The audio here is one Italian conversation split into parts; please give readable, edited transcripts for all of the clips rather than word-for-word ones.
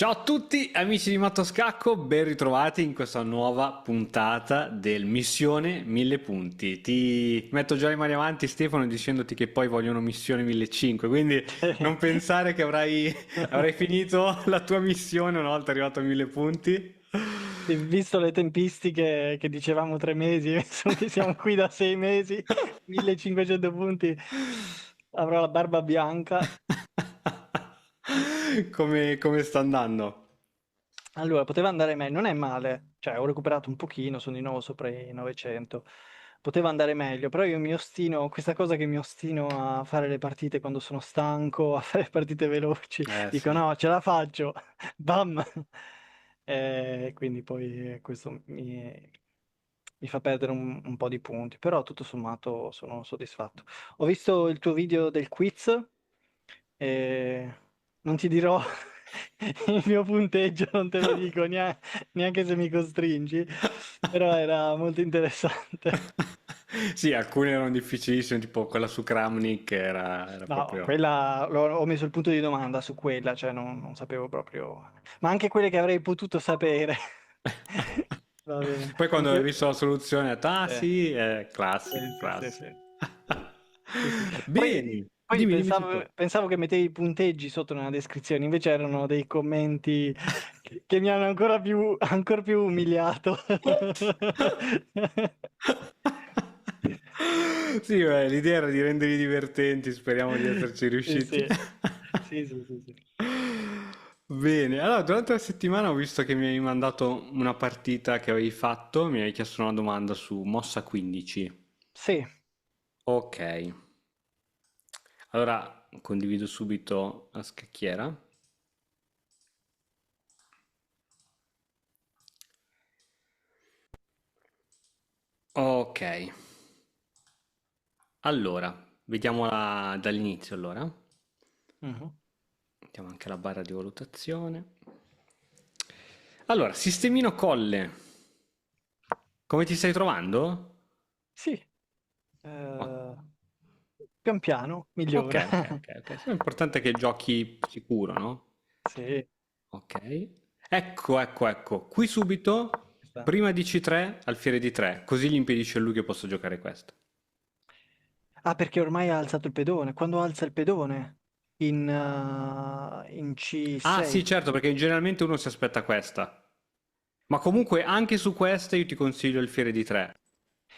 Ciao a tutti amici di Mattoscacco, ben ritrovati in questa nuova puntata del Missione 1000 punti. Ti metto già le mani avanti, Stefano, dicendoti che poi vogliono missione 1500, quindi non pensare che avrai finito la tua missione una volta arrivato a 1000 punti. Sì, visto le tempistiche che dicevamo 3 mesi, adesso che siamo qui da 6 mesi, 1500 punti, avrò la barba bianca. Come sta andando? Allora, poteva andare meglio, non è male, cioè ho recuperato un pochino, sono di nuovo sopra i 900. Poteva andare meglio, però io mi ostino, questa cosa che mi ostino a fare le partite quando sono stanco, a fare partite veloci, dico Sì. no, ce la faccio, bam! Quindi poi questo mi fa perdere un po' di punti, però tutto sommato sono soddisfatto. Ho visto il tuo video del quiz e non ti dirò il mio punteggio, non te lo dico neanche se mi costringi, però era molto interessante. Sì, alcune erano difficilissime, tipo quella su Kramnik era No, proprio... quella ho messo il punto di domanda su quella, cioè non sapevo proprio, ma anche quelle che avrei potuto sapere. Va bene. Poi quando hai visto la soluzione, hai detto, ah Eh, sì, è classico, sì, sì, sì, classico. sì. Sì, sì. Poi, Bene, poi dimmi pensavo, tutto. pensavo che mettevi i punteggi sotto nella descrizione, invece erano dei commenti che mi hanno ancora più umiliato. What? Sì, beh, l'idea era di renderli divertenti, speriamo di esserci Sì, riusciti. sì. Sì, sì, sì, sì. Bene, allora durante la settimana ho visto che mi hai mandato una partita che avevi fatto, mi hai chiesto una domanda su Mossa 15. Sì, Ok, allora condivido subito la scacchiera. Ok, allora, vediamola dall'inizio allora. mhm. Mettiamo anche la barra di valutazione. Allora, sistemino Colle, come ti stai trovando? Sì, Oh, pian piano ok, migliora. ok, ok, ok. Sì, l'importante è che giochi sicuro, no? Sì, Ok. Ecco, ecco, ecco. Qui subito, questa. prima di C3, alfiere di 3, così gli impedisce a lui che possa giocare questo. Ah, perché ormai ha alzato il pedone. Quando alza il pedone? In Ah, sì, C6. certo, perché generalmente uno si aspetta questa. Ma comunque anche su questa io ti consiglio il fiere di 3.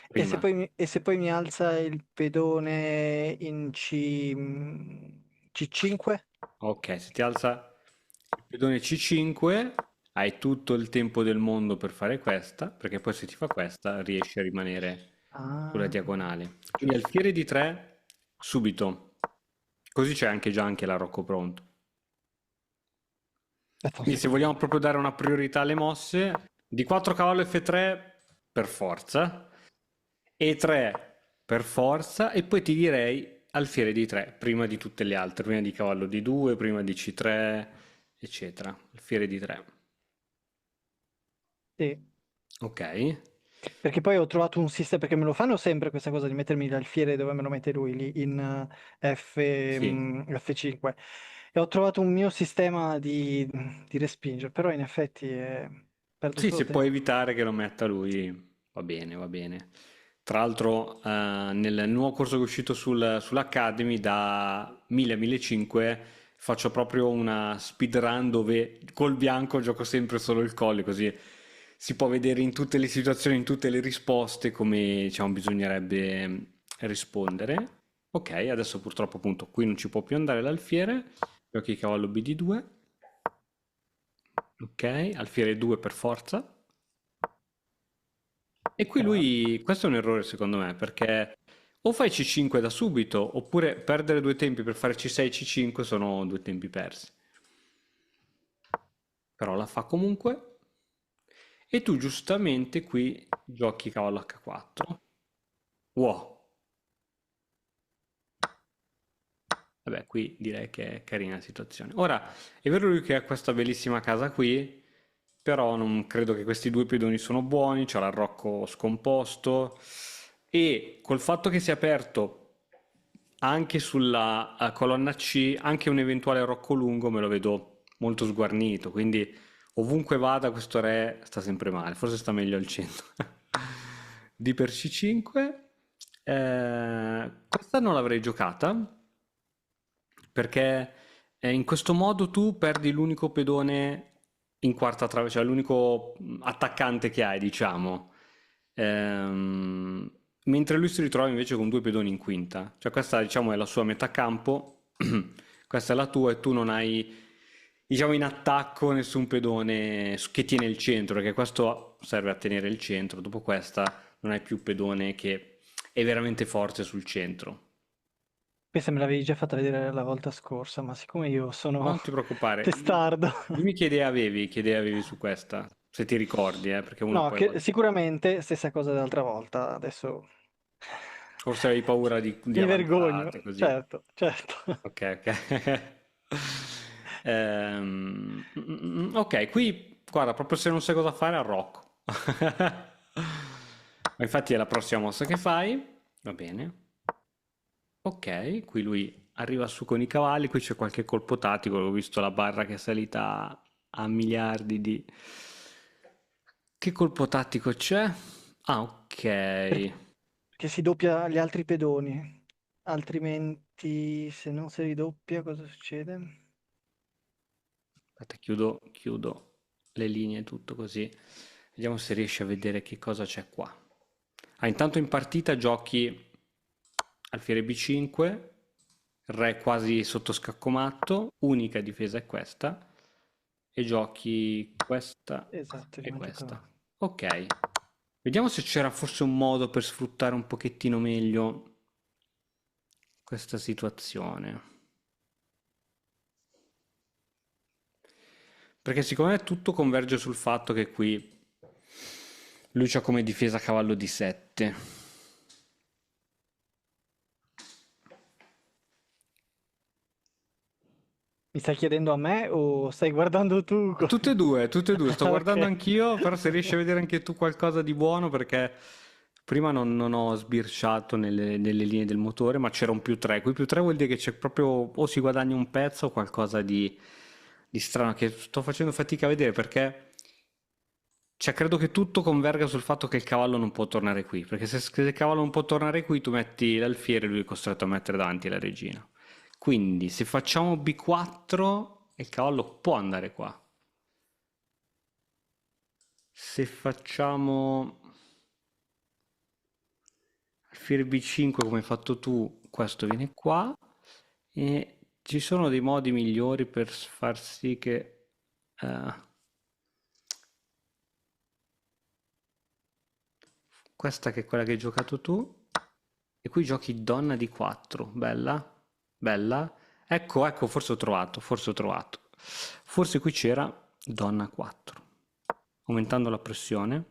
Prima. E se poi mi alza il pedone in C5? Ok, se ti alza il pedone C5, hai tutto il tempo del mondo per fare questa, perché poi se ti fa questa riesci a rimanere sulla Ah, diagonale. Quindi giusto. alfiere di 3, subito. Così c'è anche la Rocco pronto. Aspetta un Quindi se vogliamo secondo. proprio dare una priorità alle mosse, di 4 cavallo F3 per forza, E3 per forza, e poi ti direi alfiere di 3 prima di tutte le altre, prima di cavallo di 2, prima di C3, eccetera. Alfiere di 3. Sì. Ok? Perché poi ho trovato un sistema, perché me lo fanno sempre questa cosa di mettermi l'alfiere dove me lo mette lui, lì in Sì. F5. E ho trovato un mio sistema di respingere, però in effetti perdo Sì, solo se puoi tempo. evitare che lo metta lui, va bene, va bene. Tra l'altro, nel nuovo corso che è uscito sull'Academy da 1000 a 1500 faccio proprio una speedrun dove col bianco gioco sempre solo il colle, così si può vedere in tutte le situazioni, in tutte le risposte come diciamo, bisognerebbe rispondere. Ok, adesso purtroppo appunto qui non ci può più andare l'alfiere, giochi cavallo BD2. Ok, alfiere 2 per forza. E qui Ok. lui, questo è un errore secondo me, perché o fai C5 da subito, oppure perdere due tempi per fare C6 e C5 sono due tempi persi. Però la fa comunque. E tu giustamente qui giochi cavallo H4. Wow. Vabbè, qui direi che è carina la situazione. Ora, è vero lui che ha questa bellissima casa qui, però non credo che questi due pedoni sono buoni, c'ha l'arrocco scomposto e col fatto che si è aperto anche sulla colonna C, anche un eventuale rocco lungo me lo vedo molto sguarnito, quindi ovunque vada questo re sta sempre male, forse sta meglio al centro. D per C5, questa non l'avrei giocata perché in questo modo tu perdi l'unico pedone in quarta trave, cioè l'unico attaccante che hai, diciamo. Ehm, Mentre lui si ritrova invece con due pedoni in quinta. Cioè questa, diciamo, è la sua metà campo, questa è la tua e tu non hai, diciamo, in attacco nessun pedone che tiene il centro, perché questo serve a tenere il centro. Dopo questa non hai più pedone che è veramente forte sul centro. Questa me l'avevi già fatta vedere la volta scorsa, ma siccome io sono Non ti preoccupare. testardo. Dimmi che idea avevi su questa, se ti ricordi, perché uno No, poi va... sicuramente stessa cosa dell'altra volta. Adesso Forse avevi paura di mi vergogno. avanzate così. Certo, certo. Ok, ok. Ok, qui, guarda, proprio se non sai cosa fare, arrocco. Ma infatti è la prossima mossa che fai. Va bene. Ok, qui lui arriva su con i cavalli, qui c'è qualche colpo tattico, ho visto la barra che è salita a miliardi di... Che colpo tattico c'è? Ah, ok. Perché si doppia gli altri pedoni. Altrimenti, se non si ridoppia, cosa succede? Aspetta, chiudo le linee tutto così. Vediamo se riesci a vedere che cosa c'è qua. Ah, intanto in partita giochi alfiere B5, re quasi sotto scaccomatto, unica difesa è questa, e giochi questa Esatto, e come questa. giocava. Ok, vediamo se c'era forse un modo per sfruttare un pochettino meglio questa situazione. Perché secondo me tutto converge sul fatto che qui lui c'ha come difesa cavallo di 7. Mi stai chiedendo a me o stai guardando tu? Tutte e due, sto Ok. guardando anch'io, però se riesci a vedere anche tu qualcosa di buono, perché prima non ho sbirciato nelle linee del motore, ma c'era un più 3. Qui più 3 vuol dire che c'è proprio o si guadagna un pezzo o qualcosa di strano che sto facendo fatica a vedere perché cioè, credo che tutto converga sul fatto che il cavallo non può tornare qui, perché se il cavallo non può tornare qui, tu metti l'alfiere e lui è costretto a mettere davanti la regina. Quindi, se facciamo B4, il cavallo può andare qua. Se facciamo alfiere B5 come hai fatto tu, questo viene qua. E ci sono dei modi migliori per far sì che... questa che è quella che hai giocato tu. E qui giochi donna di 4. Bella, bella. Ecco, ecco, forse ho trovato, forse ho trovato. Forse qui c'era donna 4. Aumentando la pressione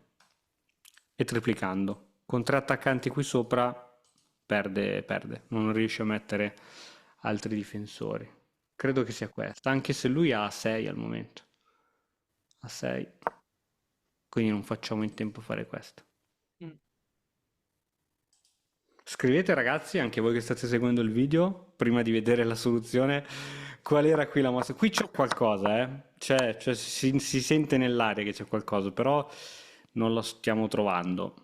e triplicando. Con tre attaccanti qui sopra perde, perde. Non riesce a mettere altri difensori. Credo che sia questa, anche se lui ha 6 al momento. Ha 6. Quindi non facciamo in tempo a fare questo. Mm. Scrivete ragazzi, anche voi che state seguendo il video, prima di vedere la soluzione, qual era qui la mossa. Qui c'è qualcosa, cioè si sente nell'aria che c'è qualcosa, però non la stiamo trovando.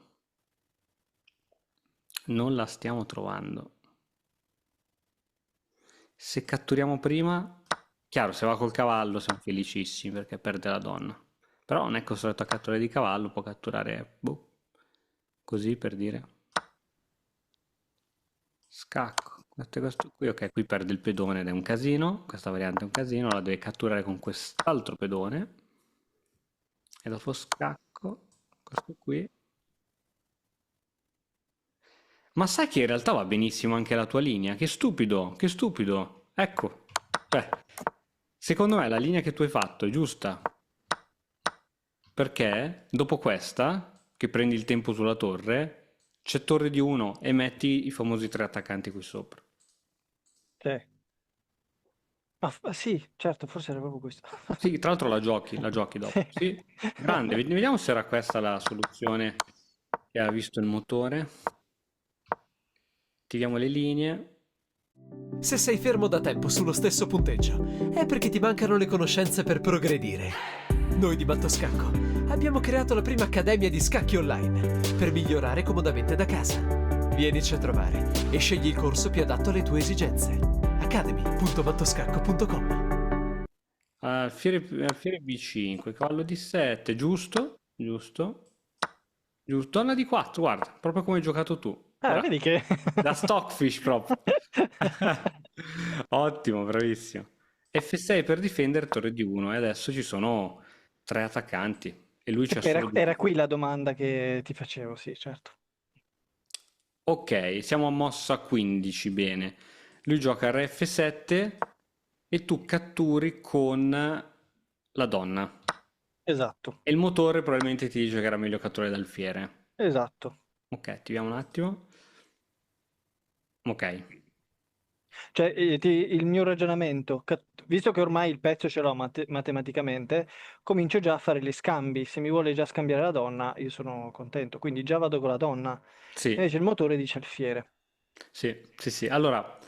Non la stiamo trovando. Se catturiamo prima, chiaro, se va col cavallo siamo felicissimi perché perde la donna. Però non è costretto a catturare di cavallo, può catturare, boh, così per dire. Scacco. Questo qui, ok, qui perde il pedone ed è un casino. Questa variante è un casino, la deve catturare con quest'altro pedone. E dopo scacco, questo qui. Ma sai che in realtà va benissimo anche la tua linea? Che stupido, che stupido. Ecco, cioè, secondo me la linea che tu hai fatto è giusta. Perché dopo questa, che prendi il tempo sulla torre, c'è torre di 1 e metti i famosi tre attaccanti qui sopra. Sì. Sì, certo, forse era proprio questo. Sì, tra l'altro la giochi dopo. Sì. Sì, grande. Vediamo se era questa la soluzione che ha visto il motore. Attiviamo le linee. Se sei fermo da tempo sullo stesso punteggio, è perché ti mancano le conoscenze per progredire. Noi di Mattoscacco abbiamo creato la prima accademia di scacchi online per migliorare comodamente da casa. Vienici a trovare e scegli il corso più adatto alle tue esigenze. academy.mattoscacco.com. Alfiere B5, cavallo di 7, giusto? Giusto? Giusto. Donna di 4, guarda, proprio come hai giocato tu. Vedi Bravo. che... Da Stockfish proprio. Ottimo, bravissimo. F6 per difendere torre di 1 e adesso ci sono 3 attaccanti e lui c'ha solo 2. Era qui la domanda che ti facevo, sì, certo. Ok, siamo a mossa 15, bene. Lui gioca re F7 e tu catturi con la donna. Esatto, E il motore probabilmente ti dice che era meglio catturare d'alfiere. esatto. Ok, attiviamo un attimo. Ok. Cioè, il mio ragionamento, visto che ormai il pezzo ce l'ho matematicamente, comincio già a fare gli scambi. Se mi vuole già scambiare la donna, io sono contento. Quindi già vado con la donna. Sì, Invece il motore dice alfiere. sì, sì, sì. Allora,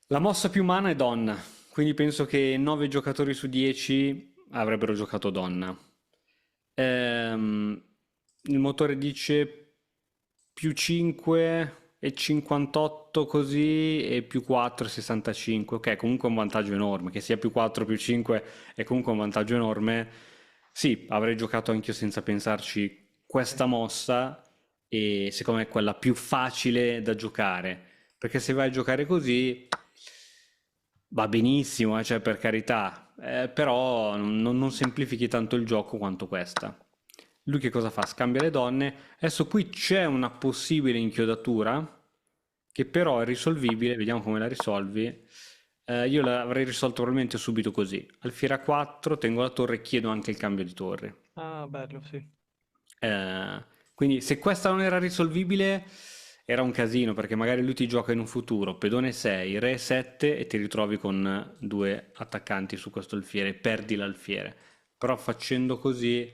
la mossa più umana è donna, quindi penso che 9 giocatori su 10 avrebbero giocato donna. Ehm, il motore dice più 5 e 58 così e più 4 e 65. Ok, comunque è un vantaggio enorme, che sia più 4 più 5 è comunque un vantaggio enorme. Sì, avrei giocato anch'io senza pensarci questa mossa e secondo me è quella più facile da giocare, perché se vai a giocare così va benissimo, cioè per carità, però non semplifichi tanto il gioco quanto questa. Lui che cosa fa? Scambia le donne. Adesso qui c'è una possibile inchiodatura che però è risolvibile, vediamo come la risolvi. Io l'avrei risolto probabilmente subito così. Alfiere a 4, tengo la torre e chiedo anche il cambio di torre. Ah, bello, sì. Eh, quindi se questa non era risolvibile era un casino perché magari lui ti gioca in un futuro pedone 6, re 7 e ti ritrovi con due attaccanti su questo alfiere e perdi l'alfiere. Però facendo così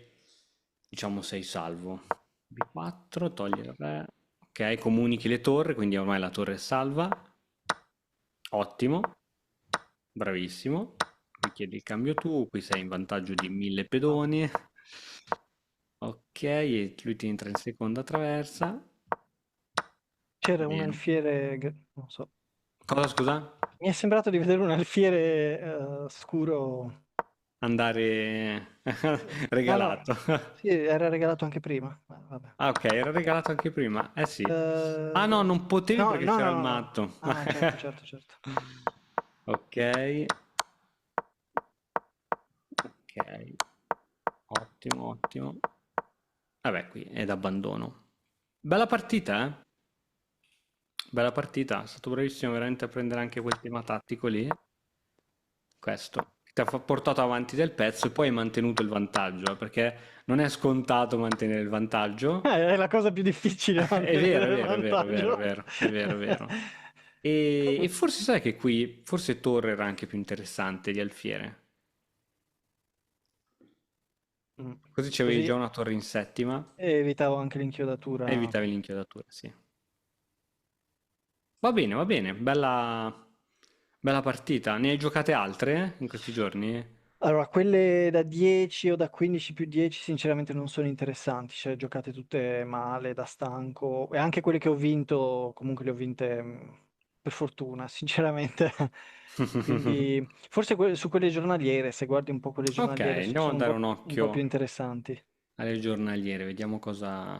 diciamo sei salvo. B4, togli il re. Ok, comunichi le torri, quindi ormai la torre è salva. Ottimo, bravissimo. Mi chiedi il cambio tu, qui sei in vantaggio di 1000 pedoni. Ok, e lui ti entra in seconda traversa. C'era un Bene. alfiere, non so. Cosa, scusa? Mi è sembrato di vedere un alfiere scuro. Andare No, no, regalato. sì, era regalato anche prima. Vabbè. Ah, ok, era regalato anche prima. Eh sì. Ah no, Eh, non potevi no, perché no, c'era no, il no, no. matto. Ah, certo, certo, certo. Ok, ok. Ottimo, ottimo. Vabbè, qui è d'abbandono. Bella partita, eh? Bella partita. È stato bravissimo veramente a prendere anche quel tema tattico lì. Questo. Ti ha portato avanti del pezzo e poi hai mantenuto il vantaggio, perché non è scontato mantenere il vantaggio. È la cosa più difficile È vero, è mantenere il vero, è vero, è vero, è vantaggio. vero, è vero, è vero. E forse sai che qui, forse Torre era anche più interessante di Alfiere. Mm. Così c'avevi già Così una torre in settima evitavo anche e l'inchiodatura. evitavi l'inchiodatura, sì. Va bene, bella partita. Ne hai giocate altre in questi giorni? Allora, quelle da 10 o da 15 più 10 sinceramente non sono interessanti, cioè giocate tutte male, da stanco, e anche quelle che ho vinto, comunque le ho vinte per fortuna, sinceramente. Quindi forse su quelle giornaliere, se guardi un po' quelle Ok, giornaliere, andiamo a sono dare un un po' più occhio interessanti. alle giornaliere, vediamo cosa...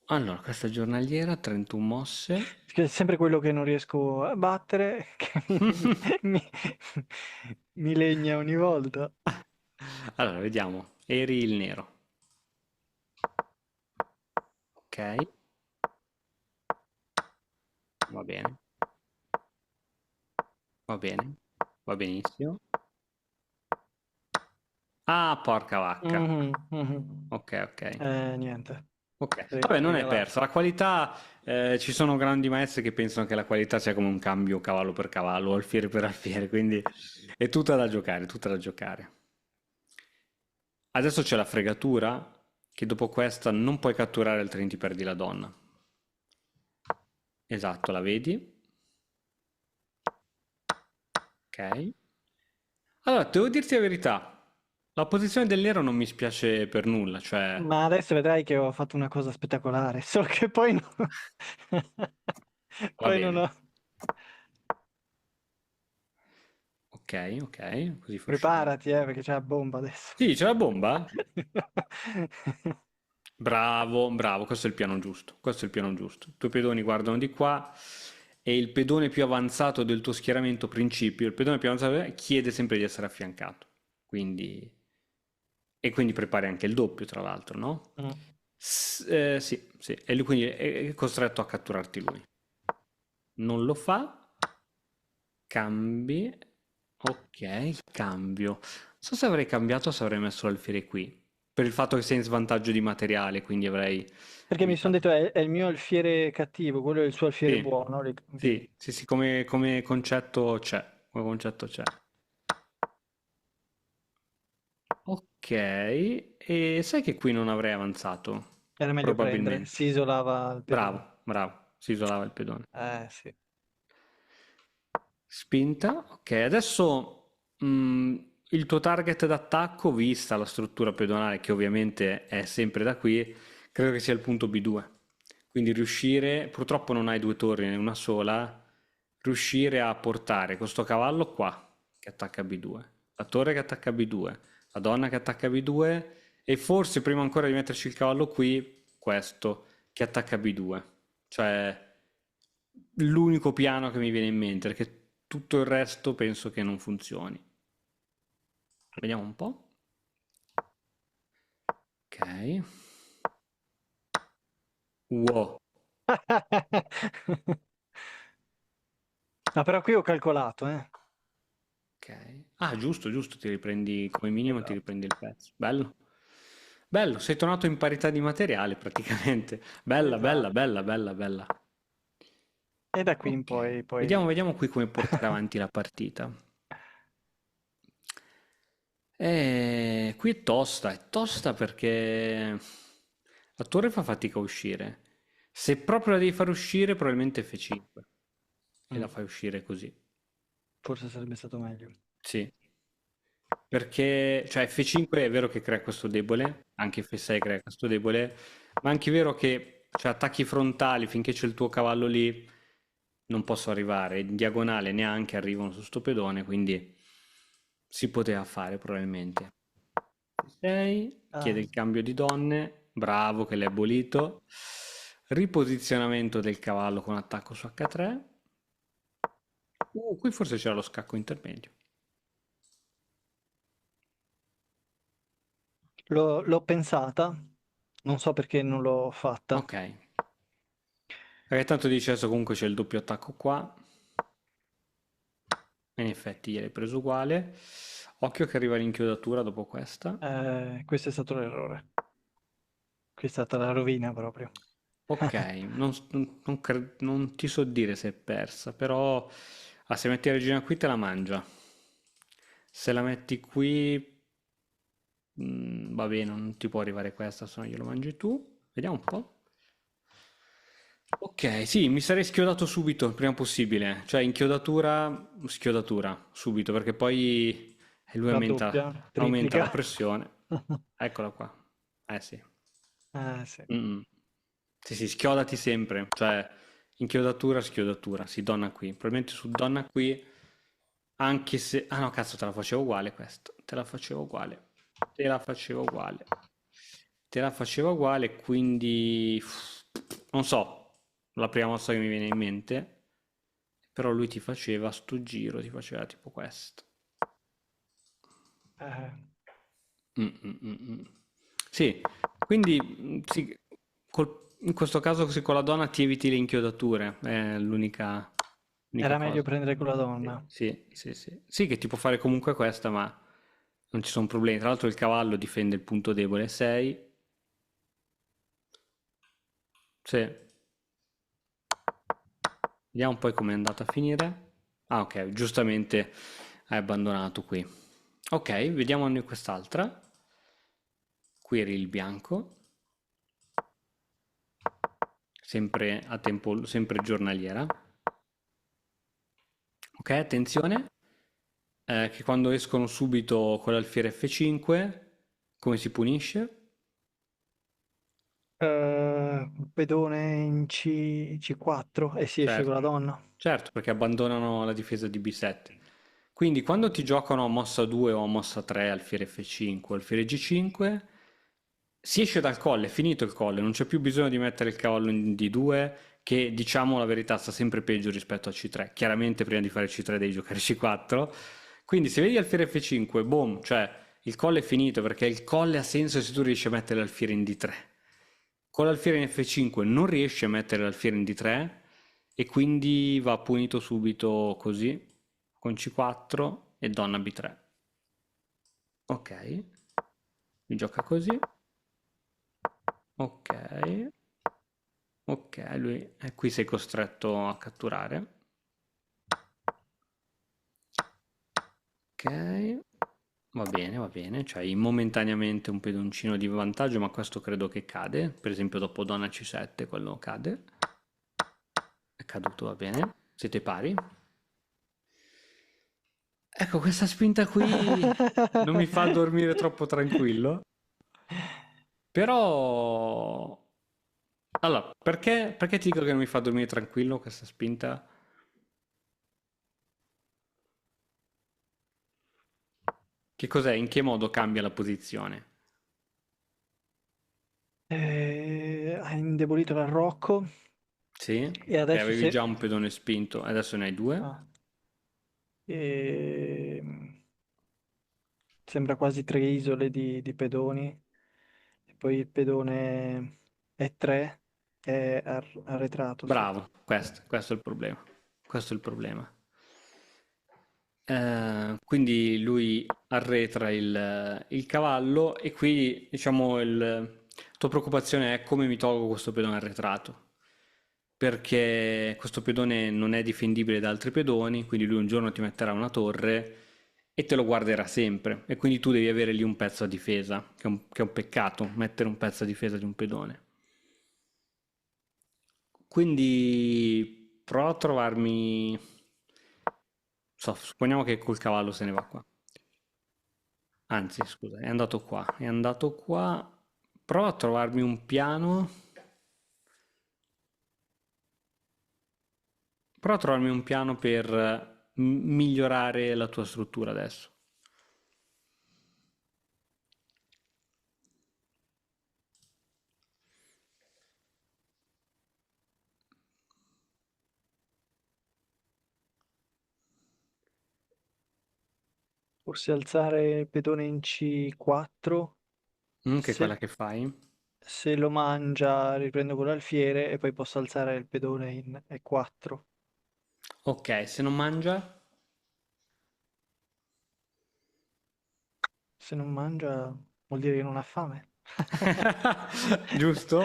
Allora, questa giornaliera, 31 mosse. Perché è sempre quello che non riesco a battere, che mi- mi legna ogni volta. Allora, vediamo. Eri il nero. Ok, va bene, va bene, va benissimo. Ah, porca vacca. Mhm, mhm. Ok, ok. Niente, Ok, vabbè, non è regalato. persa. La qualità, ci sono grandi maestri che pensano che la qualità sia come un cambio cavallo per cavallo, alfiere per alfiere, quindi è tutta da giocare, tutta da giocare. Adesso c'è la fregatura, che dopo questa non puoi catturare altrimenti perdi la donna. Esatto, la vedi? Ok. Allora, devo dirti la verità, la posizione del nero non mi spiace per nulla, cioè... Ma adesso vedrai che ho fatto una cosa spettacolare, solo che poi Va poi non bene. ho... Ok, ok, così fa uscire. Preparati, perché c'è la bomba adesso. Sì, c'è la bomba? Bravo, bravo, questo è il piano giusto. Questo è il piano giusto. I tuoi pedoni guardano di qua e il pedone più avanzato del tuo schieramento principio, il pedone più avanzato chiede sempre di essere affiancato. Quindi... E quindi prepari anche il doppio, tra l'altro, no? Mm. Sì, sì. E lui quindi è costretto a catturarti lui. Non lo fa. Cambi. Ok, cambio. Non so se avrei cambiato o se avrei messo l'alfiere qui. Per il fatto che sei in svantaggio di materiale, quindi avrei Perché mi sono evitato. detto, è il mio alfiere cattivo, quello è il suo alfiere Sì, buono. sì, sì, sì, come concetto c'è. Come concetto c'è. Ok, e sai che qui non avrei avanzato? Era meglio prendere, Probabilmente. si isolava il pedone. Bravo, bravo. Si isolava il pedone. Sì. Spinta, ok, adesso il tuo target d'attacco, vista la struttura pedonale che ovviamente è sempre da qui, credo che sia il punto B2. Quindi riuscire, purtroppo non hai due torri né una sola, riuscire a portare questo cavallo qua che attacca B2, la torre che attacca B2, la donna che attacca B2 e forse prima ancora di metterci il cavallo qui, questo che attacca B2. Cioè l'unico piano che mi viene in mente, perché tutto il resto penso che non funzioni. Vediamo un po'. Ok. Wow. Ah, però qui ho calcolato, Ok. Ah, giusto, giusto, ti riprendi come minimo, ti Esatto. riprendi il pezzo. Bello. Bello, sei tornato in parità di materiale praticamente. Bella, bella, Esatto. bella, bella, bella. E da qui in Ok. poi... Vediamo qui come portare avanti la partita. Qui è tosta perché la torre fa fatica a uscire. Se proprio la devi far uscire, probabilmente F5 e la Mm, fai uscire così. forse sarebbe stato meglio. Sì, perché cioè F5 è vero che crea questo debole, anche F6 crea questo debole, ma è anche vero che cioè, attacchi frontali finché c'è il tuo cavallo lì non posso arrivare, in diagonale neanche arrivano su sto pedone, quindi si poteva fare probabilmente. 6, chiede Ah, il cambio di donne, bravo che l'hai abolito. Riposizionamento del cavallo con attacco su H3. Qui forse c'era lo scacco intermedio. l'ho pensata, non so perché non l'ho fatta. Ok, perché tanto dice adesso comunque c'è il doppio attacco qua. In effetti gliel'hai preso uguale. Occhio che arriva l'inchiodatura dopo questa. Questo è stato l'errore. Qui è stata la rovina proprio. Ok, non ti so dire se è persa, però se metti la regina qui te la mangia. Se la metti qui, va bene, non ti può arrivare questa, se no glielo mangi tu. Vediamo un po'. Ok, sì, mi sarei schiodato subito, il prima possibile. Cioè, inchiodatura, schiodatura, subito, perché poi lui Raddoppia, aumenta la triplica. pressione. Eccola qua. Eh sì. Sì. Mm-mm. Sì, sì, schiodati sempre, cioè inchiodatura, schiodatura, si donna qui. Probabilmente su donna qui, anche se... Ah no, cazzo, te la facevo uguale questo, te la facevo uguale, te la facevo uguale, te la facevo uguale, quindi... Non so, la prima mossa che mi viene in mente, però lui ti faceva sto giro, ti faceva tipo questo. Eh, Mm, mm, mm, mm. Sì, quindi sì, in questo caso sì, con la donna ti eviti le inchiodature, è l'unica era meglio cosa. prendere con la donna. Sì, sì, sì. Sì, che ti può fare comunque questa, ma non ci sono problemi. Tra l'altro il cavallo difende il punto debole 6. Sì. Vediamo poi come è andata a finire. Ah, ok, giustamente hai abbandonato qui. Ok, vediamo noi quest'altra. Qui eri il bianco. sempre a tempo, sempre giornaliera. Ok, attenzione, che quando escono subito con l'alfiere F5, come si punisce? Pedone in C4 e si esce con la Certo, donna. certo, perché abbandonano la difesa di B7. Quindi quando ti giocano a mossa 2 o a mossa 3, alfiere F5 o alfiere G5, si esce dal colle, è finito il colle, non c'è più bisogno di mettere il cavallo in D2, che diciamo la verità sta sempre peggio rispetto a C3. Chiaramente prima di fare C3 devi giocare C4. Quindi se vedi alfiere F5, boom, cioè il colle è finito perché il colle ha senso se tu riesci a mettere l'alfiere in D3. Con l'alfiere in F5 non riesci a mettere l'alfiere in D3 e quindi va punito subito così, con C4 e donna B3. Ok, mi gioca così. Ok, ok, lui qui sei costretto a catturare. Ok, va bene, c'hai momentaneamente un pedoncino di vantaggio, ma questo credo che cade. Per esempio dopo donna C7 quello cade. È caduto, va bene. Siete pari. Ecco, questa spinta qui non mi fa dormire troppo tranquillo. Però... Allora, perché ti dico che non mi fa dormire tranquillo questa spinta? Che cos'è? In che modo cambia la posizione? Ha indebolito l'arrocco Sì? e Che adesso avevi se... già un pedone spinto, adesso ne hai due. ah, ehm, sembra quasi tre isole di pedoni. E poi il pedone E3 è arretrato, sì. Bravo, questo è il problema. Questo è il problema. Quindi lui arretra il cavallo e qui diciamo la tua preoccupazione è come mi tolgo questo pedone arretrato, perché questo pedone non è difendibile da altri pedoni, quindi lui un giorno ti metterà una torre e te lo guarderà sempre e quindi tu devi avere lì un pezzo a difesa, che è un peccato mettere un pezzo a difesa di un pedone. Quindi prova a trovarmi, supponiamo che col cavallo se ne va qua. Anzi, scusa, è andato qua, è andato qua. Prova a trovarmi un piano. Prova a trovarmi un piano per migliorare la tua struttura adesso. Forse alzare il pedone in C4, Che è quella se, che fai. se lo mangia riprendo con l'alfiere e poi posso alzare il pedone in E4. Ok, se non mangia, Se non mangia vuol dire che non ha fame. giusto?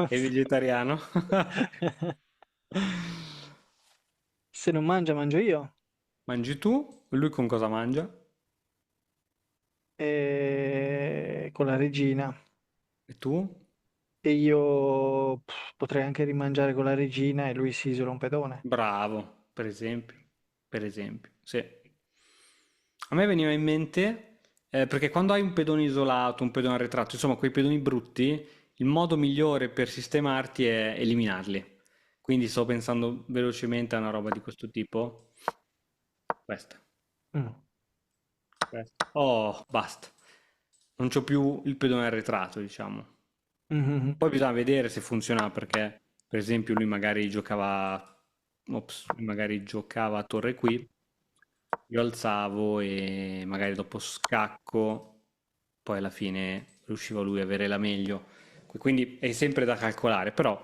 È vegetariano. Se non mangia, mangio io. Mangi tu? Lui con cosa mangia? E... con la regina. E tu? E io potrei anche rimangiare con la regina e lui si isola un pedone. Bravo, per esempio. Per esempio, sì. A me veniva in mente, perché quando hai un pedone isolato, un pedone arretrato, insomma, quei pedoni brutti, il modo migliore per sistemarti è eliminarli. Quindi sto pensando velocemente a una roba di questo tipo. Questa. Mm. Questa. Oh, basta. Non c'ho più il pedone arretrato, diciamo. Mhm. Poi bisogna vedere se funziona perché, per esempio, lui magari giocava a torre qui, io alzavo e magari dopo scacco, poi alla fine riusciva lui a avere la meglio. Quindi è sempre da calcolare, però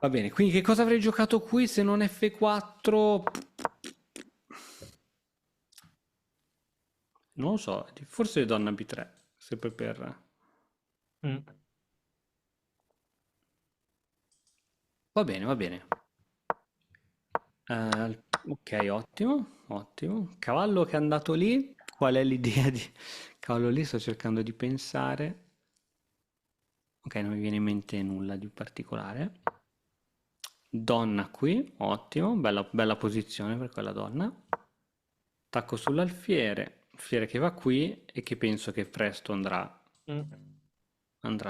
va bene. Quindi che cosa avrei giocato qui se non F4? Non lo so, forse donna B3, sempre per... Mm. Va bene, va bene. Ok, ottimo, ottimo. Cavallo che è andato lì, qual è l'idea di... Cavallo lì, sto cercando di pensare. Ok, non mi viene in mente nulla di particolare. Donna qui, ottimo, bella posizione per quella donna. Attacco sull'alfiere, alfiere che va qui e che penso che presto andrà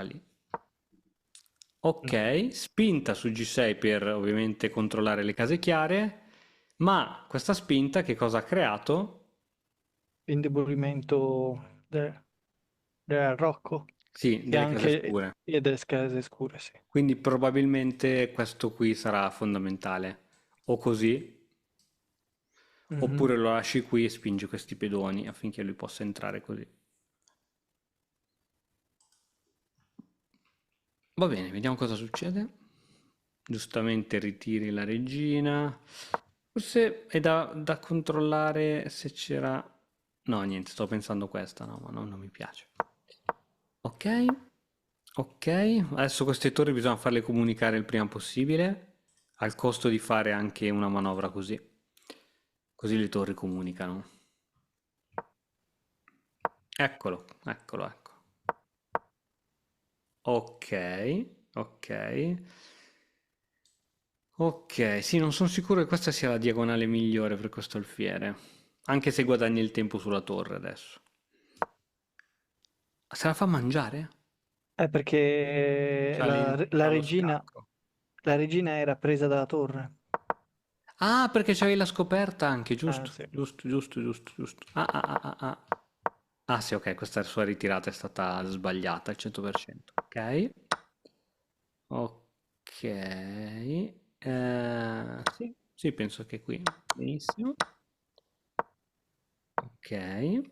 lì. Ok, spinta su G6 per ovviamente controllare le case chiare, ma questa spinta che cosa ha creato? Indebolimento del Rocco Sì, e delle case anche scure. e delle case scure, sì. Quindi probabilmente questo qui sarà fondamentale. O così, Mhm. oppure lo lasci qui e spingi questi pedoni affinché lui possa entrare così. Va bene, vediamo cosa succede. Giustamente ritiri la regina. Forse è da controllare se c'era... No, niente, sto pensando questa, no, ma non mi piace. Ok, ok. Adesso queste torri bisogna farle comunicare il prima possibile, al costo di fare anche una manovra così. Così le torri comunicano. Eccolo, eccolo, ecco. Ok, ok. Ok, sì, non sono sicuro che questa sia la diagonale migliore per questo alfiere. Anche se guadagni il tempo sulla torre adesso. Se la fa mangiare? È perché C'ha lo scacco. la regina era presa dalla torre. Ah, perché c'avevi la scoperta anche, Ah, giusto, sì. giusto, giusto, giusto, giusto. Ah. Ah sì, ok, questa sua ritirata è stata sbagliata al 100%. Ok, ok. Sì, sì, penso che qui. Benissimo. Ok.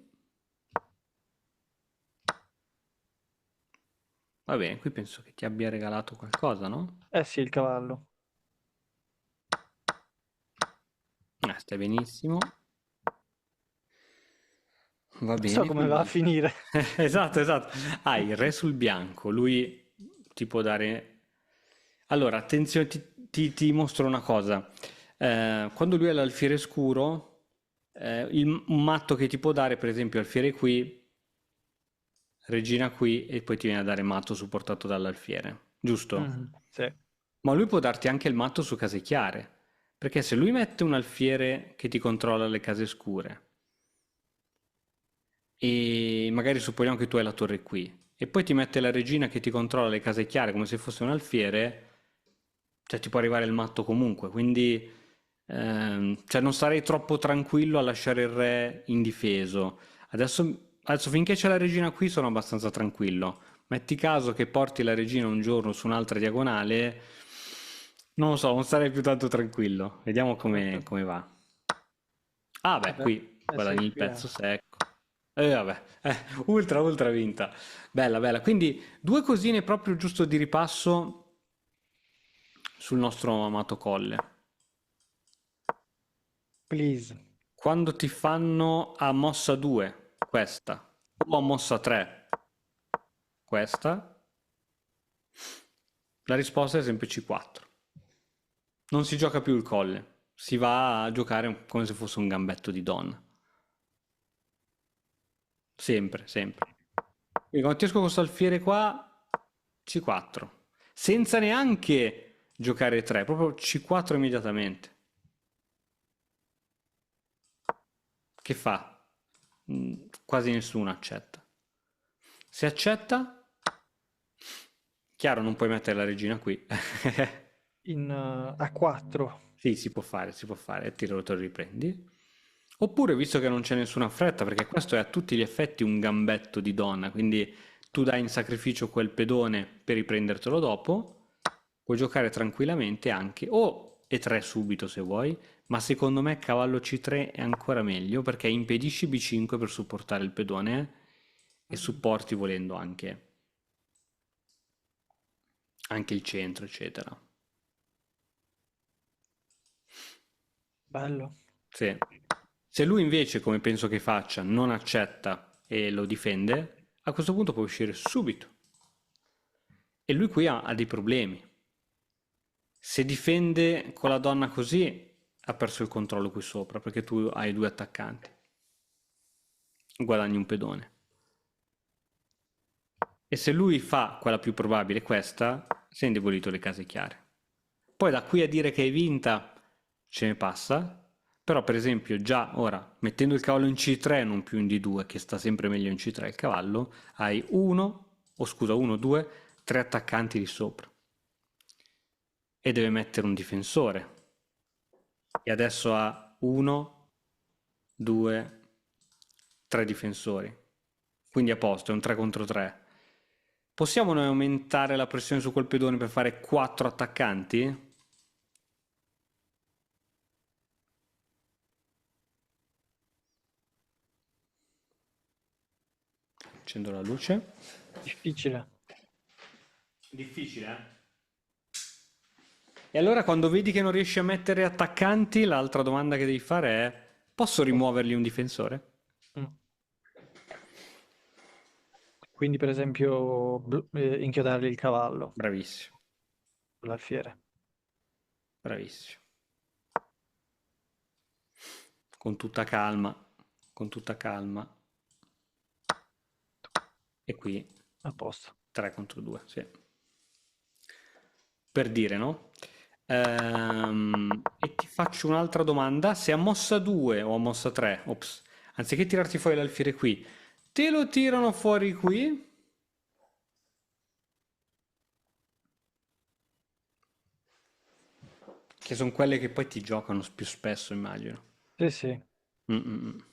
Va bene, qui penso che ti abbia regalato qualcosa, no? Eh sì, il cavallo. Stai benissimo. Va Non so bene, come va a quindi... finire. Esatto, esatto. Hai il re sul bianco, lui ti può dare... Allora, attenzione, ti mostro una cosa. Quando lui ha l'alfiere scuro, un matto che ti può dare, per esempio, alfiere qui, regina qui, e poi ti viene a dare matto supportato dall'alfiere, giusto? Mhm, sì. Ma lui può darti anche il matto su case chiare, perché se lui mette un alfiere che ti controlla le case scure, e magari supponiamo che tu hai la torre qui e poi ti mette la regina che ti controlla le case chiare come se fosse un alfiere, cioè ti può arrivare il matto comunque, quindi cioè non sarei troppo tranquillo a lasciare il re indifeso. Adesso finché c'è la regina qui sono abbastanza tranquillo. Metti caso che porti la regina un giorno su un'altra diagonale, non lo so, non sarei più tanto tranquillo. Vediamo come va. Ah beh, Vabbè, qui eh sì, guadagni il qui è. pezzo secco. E vabbè, ultra vinta. Bella, bella. Quindi due cosine proprio giusto di ripasso sul nostro amato colle. Please. Quando ti fanno a mossa 2, questa, o a mossa 3, questa, la risposta è sempre C4. Non si gioca più il colle, si va a giocare come se fosse un gambetto di donna. Sempre, sempre. Quindi quando ti esco con questo alfiere qua, C4. Senza neanche giocare 3, proprio C4 immediatamente. Che fa? Quasi nessuno accetta. Se accetta, chiaro, non puoi mettere la regina qui. A 4. Sì, si può fare, te lo riprendi. Oppure, visto che non c'è nessuna fretta, perché questo è a tutti gli effetti un gambetto di donna, quindi tu dai in sacrificio quel pedone per riprendertelo dopo, puoi giocare tranquillamente anche, o E3 subito se vuoi, ma secondo me cavallo C3 è ancora meglio perché impedisci B5 per supportare il pedone e supporti volendo anche il centro, eccetera. Bello. Sì. Se lui invece, come penso che faccia, non accetta e lo difende, a questo punto può uscire subito. E lui qui ha dei problemi. Se difende con la donna così, ha perso il controllo qui sopra, perché tu hai due attaccanti. Guadagni un pedone. E se lui fa quella più probabile, questa, si è indebolito le case chiare. Poi da qui a dire che hai vinta, ce ne passa. Però per esempio già ora, mettendo il cavallo in C3 non più in D2, che sta sempre meglio in C3 il cavallo, hai uno, due, tre attaccanti di sopra. E deve mettere un difensore. E adesso ha 1, 2, 3 difensori. Quindi a posto, è un 3 contro 3. Possiamo noi aumentare la pressione su quel pedone per fare 4 attaccanti? Accendo la luce. Difficile. Difficile, eh? E allora quando vedi che non riesci a mettere attaccanti, l'altra domanda che devi fare è: posso rimuovergli un difensore? Mm. Quindi, per esempio, inchiodargli il cavallo, Bravissimo, l'alfiere. bravissimo. Con tutta calma, con tutta calma. E qui A posto. 3 contro 2, sì. Per dire, no? E ti faccio un'altra domanda. Se a mossa 2 o a mossa 3, ops, anziché tirarti fuori l'alfiere qui, te lo tirano fuori qui? Che sono quelle che poi ti giocano più spesso, immagino. Sì, sì. Mm-mm.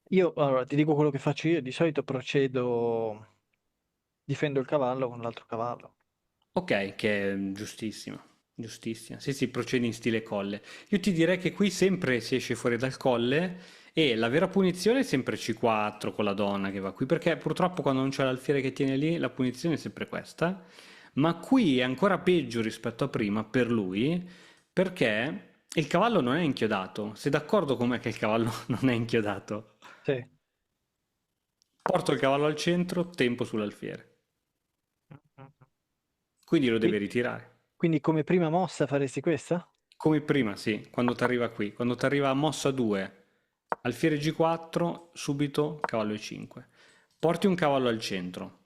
Io, allora, ti dico quello che faccio io. Di solito procedo, difendo il cavallo con l'altro cavallo. Ok, che è giustissima, giustissima. Sì, sì, procedi in stile colle. Io ti direi che qui sempre si esce fuori dal colle e la vera punizione è sempre C4 con la donna che va qui, perché purtroppo quando non c'è l'alfiere che tiene lì, la punizione è sempre questa. Ma qui è ancora peggio rispetto a prima per lui, perché il cavallo non è inchiodato. Sei d'accordo con me che il cavallo non è inchiodato? Sì. Porto il cavallo al centro, tempo sull'alfiere. Quindi lo deve Qui- ritirare. Quindi come prima mossa faresti questa? Come prima, sì, quando ti arriva qui. Quando ti arriva a mossa 2, alfiere G4, subito cavallo E5. Porti un cavallo al centro.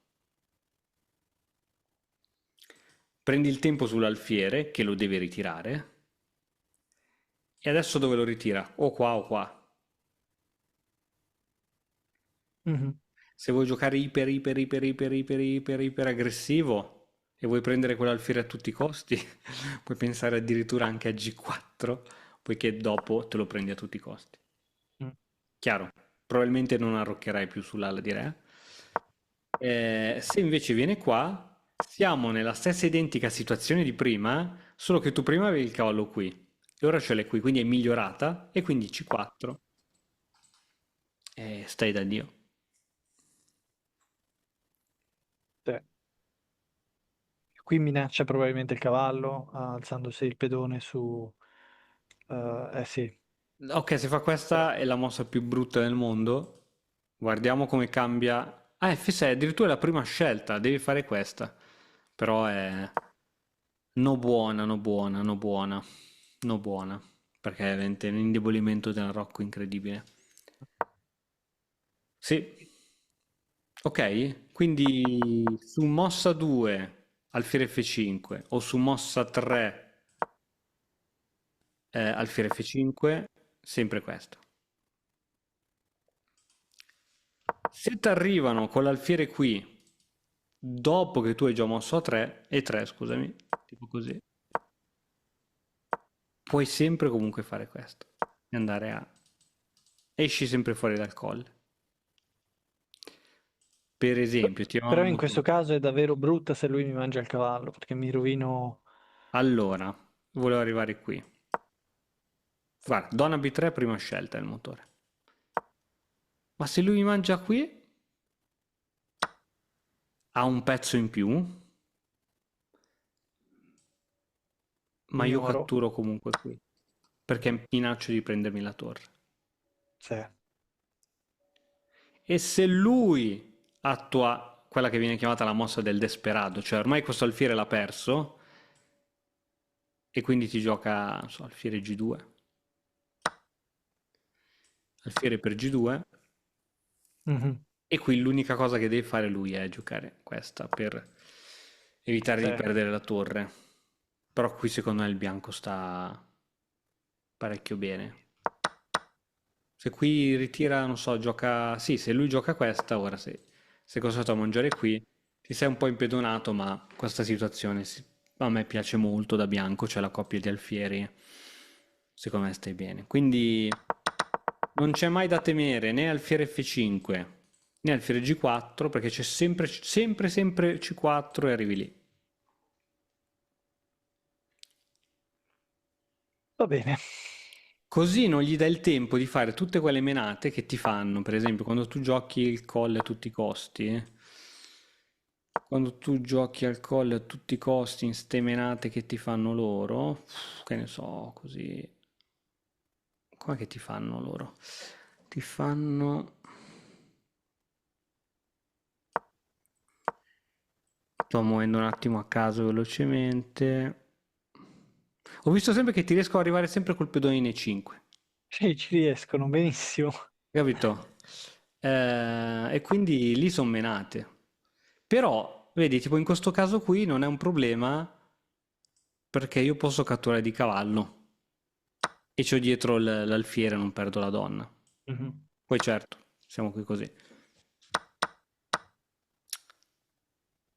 Prendi il tempo sull'alfiere, che lo deve ritirare. E adesso dove lo ritira? O qua o qua. Mhm. Se vuoi giocare iper aggressivo e vuoi prendere quell'alfiere a tutti i costi, puoi pensare addirittura anche a G4, poiché dopo te lo prendi a tutti i costi. Mm. Chiaro, probabilmente non arroccherai più sull'ala di re. Se invece viene qua, siamo nella stessa identica situazione di prima, solo che tu prima avevi il cavallo qui e ora ce l'hai qui, quindi è migliorata e quindi C4 e stai da Dio. Sì. Qui minaccia probabilmente il cavallo, alzandosi il pedone su... sì. Ok, se fa questa è la mossa più brutta del mondo. Guardiamo come cambia. Ah, F6, addirittura è la prima scelta, devi fare questa. Però è no buona, no buona, no buona, no buona. Perché è veramente un indebolimento del Rocco incredibile. Sì, ok. Quindi su mossa 2 alfiere F5 o su mossa 3 alfiere F5, sempre questo. Se ti arrivano con l'alfiere qui, dopo che tu hai già mosso a 3, e 3, scusami, tipo così, puoi sempre comunque fare questo. E andare a... Esci sempre fuori dal colle. Per esempio, tiriamo Però una in mossa... questo caso è davvero brutta se lui mi mangia il cavallo, perché mi rovino... Allora, volevo arrivare qui. Guarda, donna B3, prima scelta del motore. Ma se lui mi mangia qui, ha un pezzo in più, ma io Ignoro. catturo comunque qui, perché minaccio di prendermi la torre. Sì. E se lui attua quella che viene chiamata la mossa del desperado, cioè ormai questo alfiere l'ha perso, e quindi ti gioca, non so, alfiere G2, alfiere per G2, Mhm. E qui l'unica cosa che deve fare lui è giocare questa per evitare Sì. di perdere la torre. Però qui secondo me il bianco sta parecchio bene. Se qui ritira, non so, gioca... Sì, se lui gioca questa, ora se è costretto a mangiare qui, ti sei un po' impedonato, ma questa situazione a me piace molto da bianco, c'è la coppia di alfieri. Secondo me stai bene. Quindi non c'è mai da temere né alfiere F5 né alfiere G4, perché c'è sempre, sempre, sempre C4 e arrivi lì. Va bene. Così non gli dai il tempo di fare tutte quelle menate che ti fanno, per esempio, quando tu giochi il colle a tutti i costi, quando tu giochi al colle a tutti i costi in ste menate che ti fanno loro, che ne so, così. Com'è che ti fanno loro? Ti fanno... Sto muovendo un attimo a caso velocemente. Ho visto sempre che ti riesco ad arrivare sempre col pedone in E5. Sì, ci riescono benissimo. Capito? E quindi lì sono menate. Però, vedi, tipo in questo caso qui non è un problema perché io posso catturare di cavallo e c'ho dietro l'alfiere, non perdo la donna. Mhm. Poi certo, siamo qui così.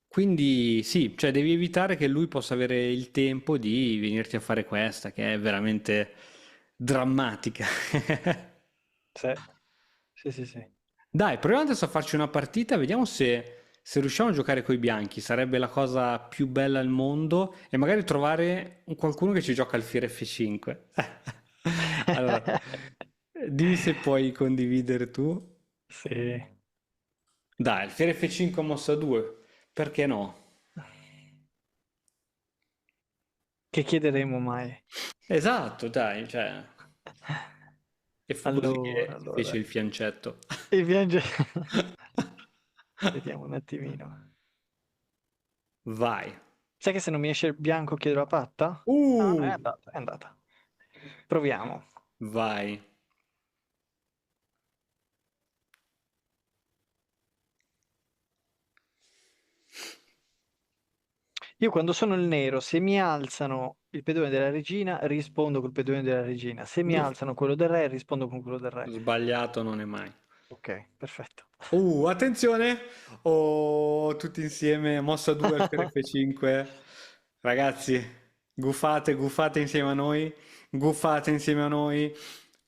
Quindi sì, cioè devi evitare che lui possa avere il tempo di venirti a fare questa, che è veramente drammatica. Sì, sì, sì, sì. Dai, proviamo adesso a farci una partita, vediamo se riusciamo a giocare coi bianchi. Sarebbe la cosa più bella al mondo e magari trovare qualcuno che ci gioca al Fiere F5. Allora, dimmi se puoi condividere tu. Sì. Dai, il Fiere F5 mossa 2, perché no? Che chiederemo mai? Esatto, dai, cioè... E fu così Allora, che fece allora. il fiancetto. Il viaggio... Vediamo un attimino. Vai. Sai che se non mi esce il bianco chiedo la patta? Ah, è Uh, andata, è andata. Proviamo. vai. Io quando sono il nero, se mi alzano il pedone della regina, rispondo col pedone della regina. Se mi Giusto. alzano quello del re, rispondo con quello del re. Sbagliato non è mai. Ok, perfetto. Attenzione! Oh, tutti insieme, mossa 2 al F5. Ragazzi, gufate, gufate insieme a noi. Gufate insieme a noi.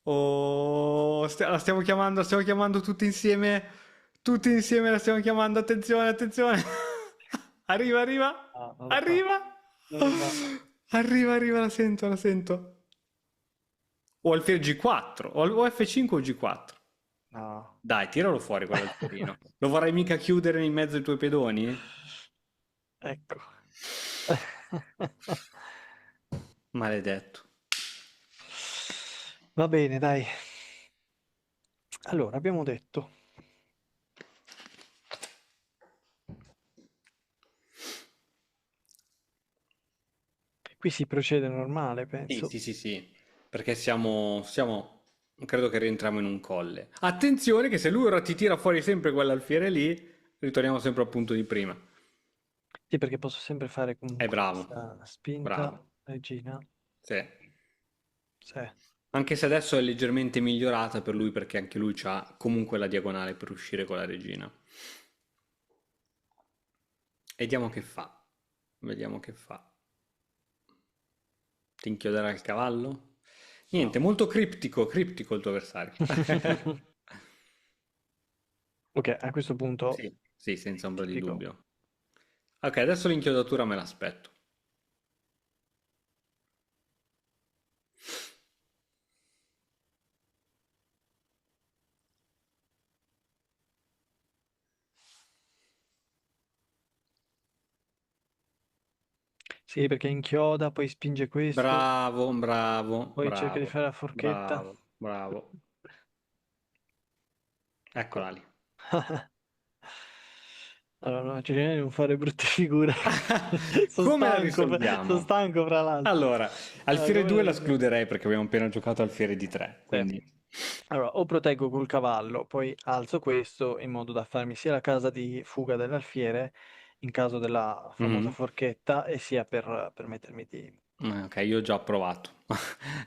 Oh, la stiamo chiamando tutti insieme. Tutti insieme la stiamo chiamando. Attenzione, attenzione. Arriva, arriva. No, non lo fa. Arriva. Non lo fa. Arriva, arriva, la sento, la sento. O alfiere G4, o F5 o G4. No. Dai, tiralo fuori quell'alterino. Lo vorrai mica chiudere in mezzo ai tuoi pedoni? Ecco. Maledetto. Va bene, dai. Allora, abbiamo detto. Qui si procede normale, Sì, penso. sì, sì, sì, perché credo che rientriamo in un colle. Attenzione che se lui ora ti tira fuori sempre quell'alfiere lì, ritorniamo sempre al punto di prima. Sì, perché posso sempre fare È comunque bravo, questa spinta, bravo. regina. Sì. Sì. Anche se adesso è leggermente migliorata per lui perché anche lui ha comunque la diagonale per uscire con la regina. Vediamo che fa. Vediamo che fa. Ti inchioderà il cavallo? Niente, No. molto criptico, criptico il tuo avversario. Ok, a questo punto Sì, sì, senza ombra ti di dico. dubbio. Ok, adesso l'inchiodatura me l'aspetto. Sì, perché inchioda, poi spinge questo, Bravo, bravo, poi cerca di bravo, fare la forchetta. bravo, bravo. Eccola lì. Allora, no, cerchiamo di non fare brutte figure. Come la Sono risolviamo? stanco fra l'altro. Allora, Allora, alfiere come la 2 la risolvo? escluderei perché abbiamo appena giocato alfiere di 3, Sì, quindi Allora, o proteggo col cavallo, poi alzo questo in modo da farmi sia la casa di fuga dell'alfiere in caso della famosa Mhm. forchetta e sia per permettermi di... Ok, io ho già provato.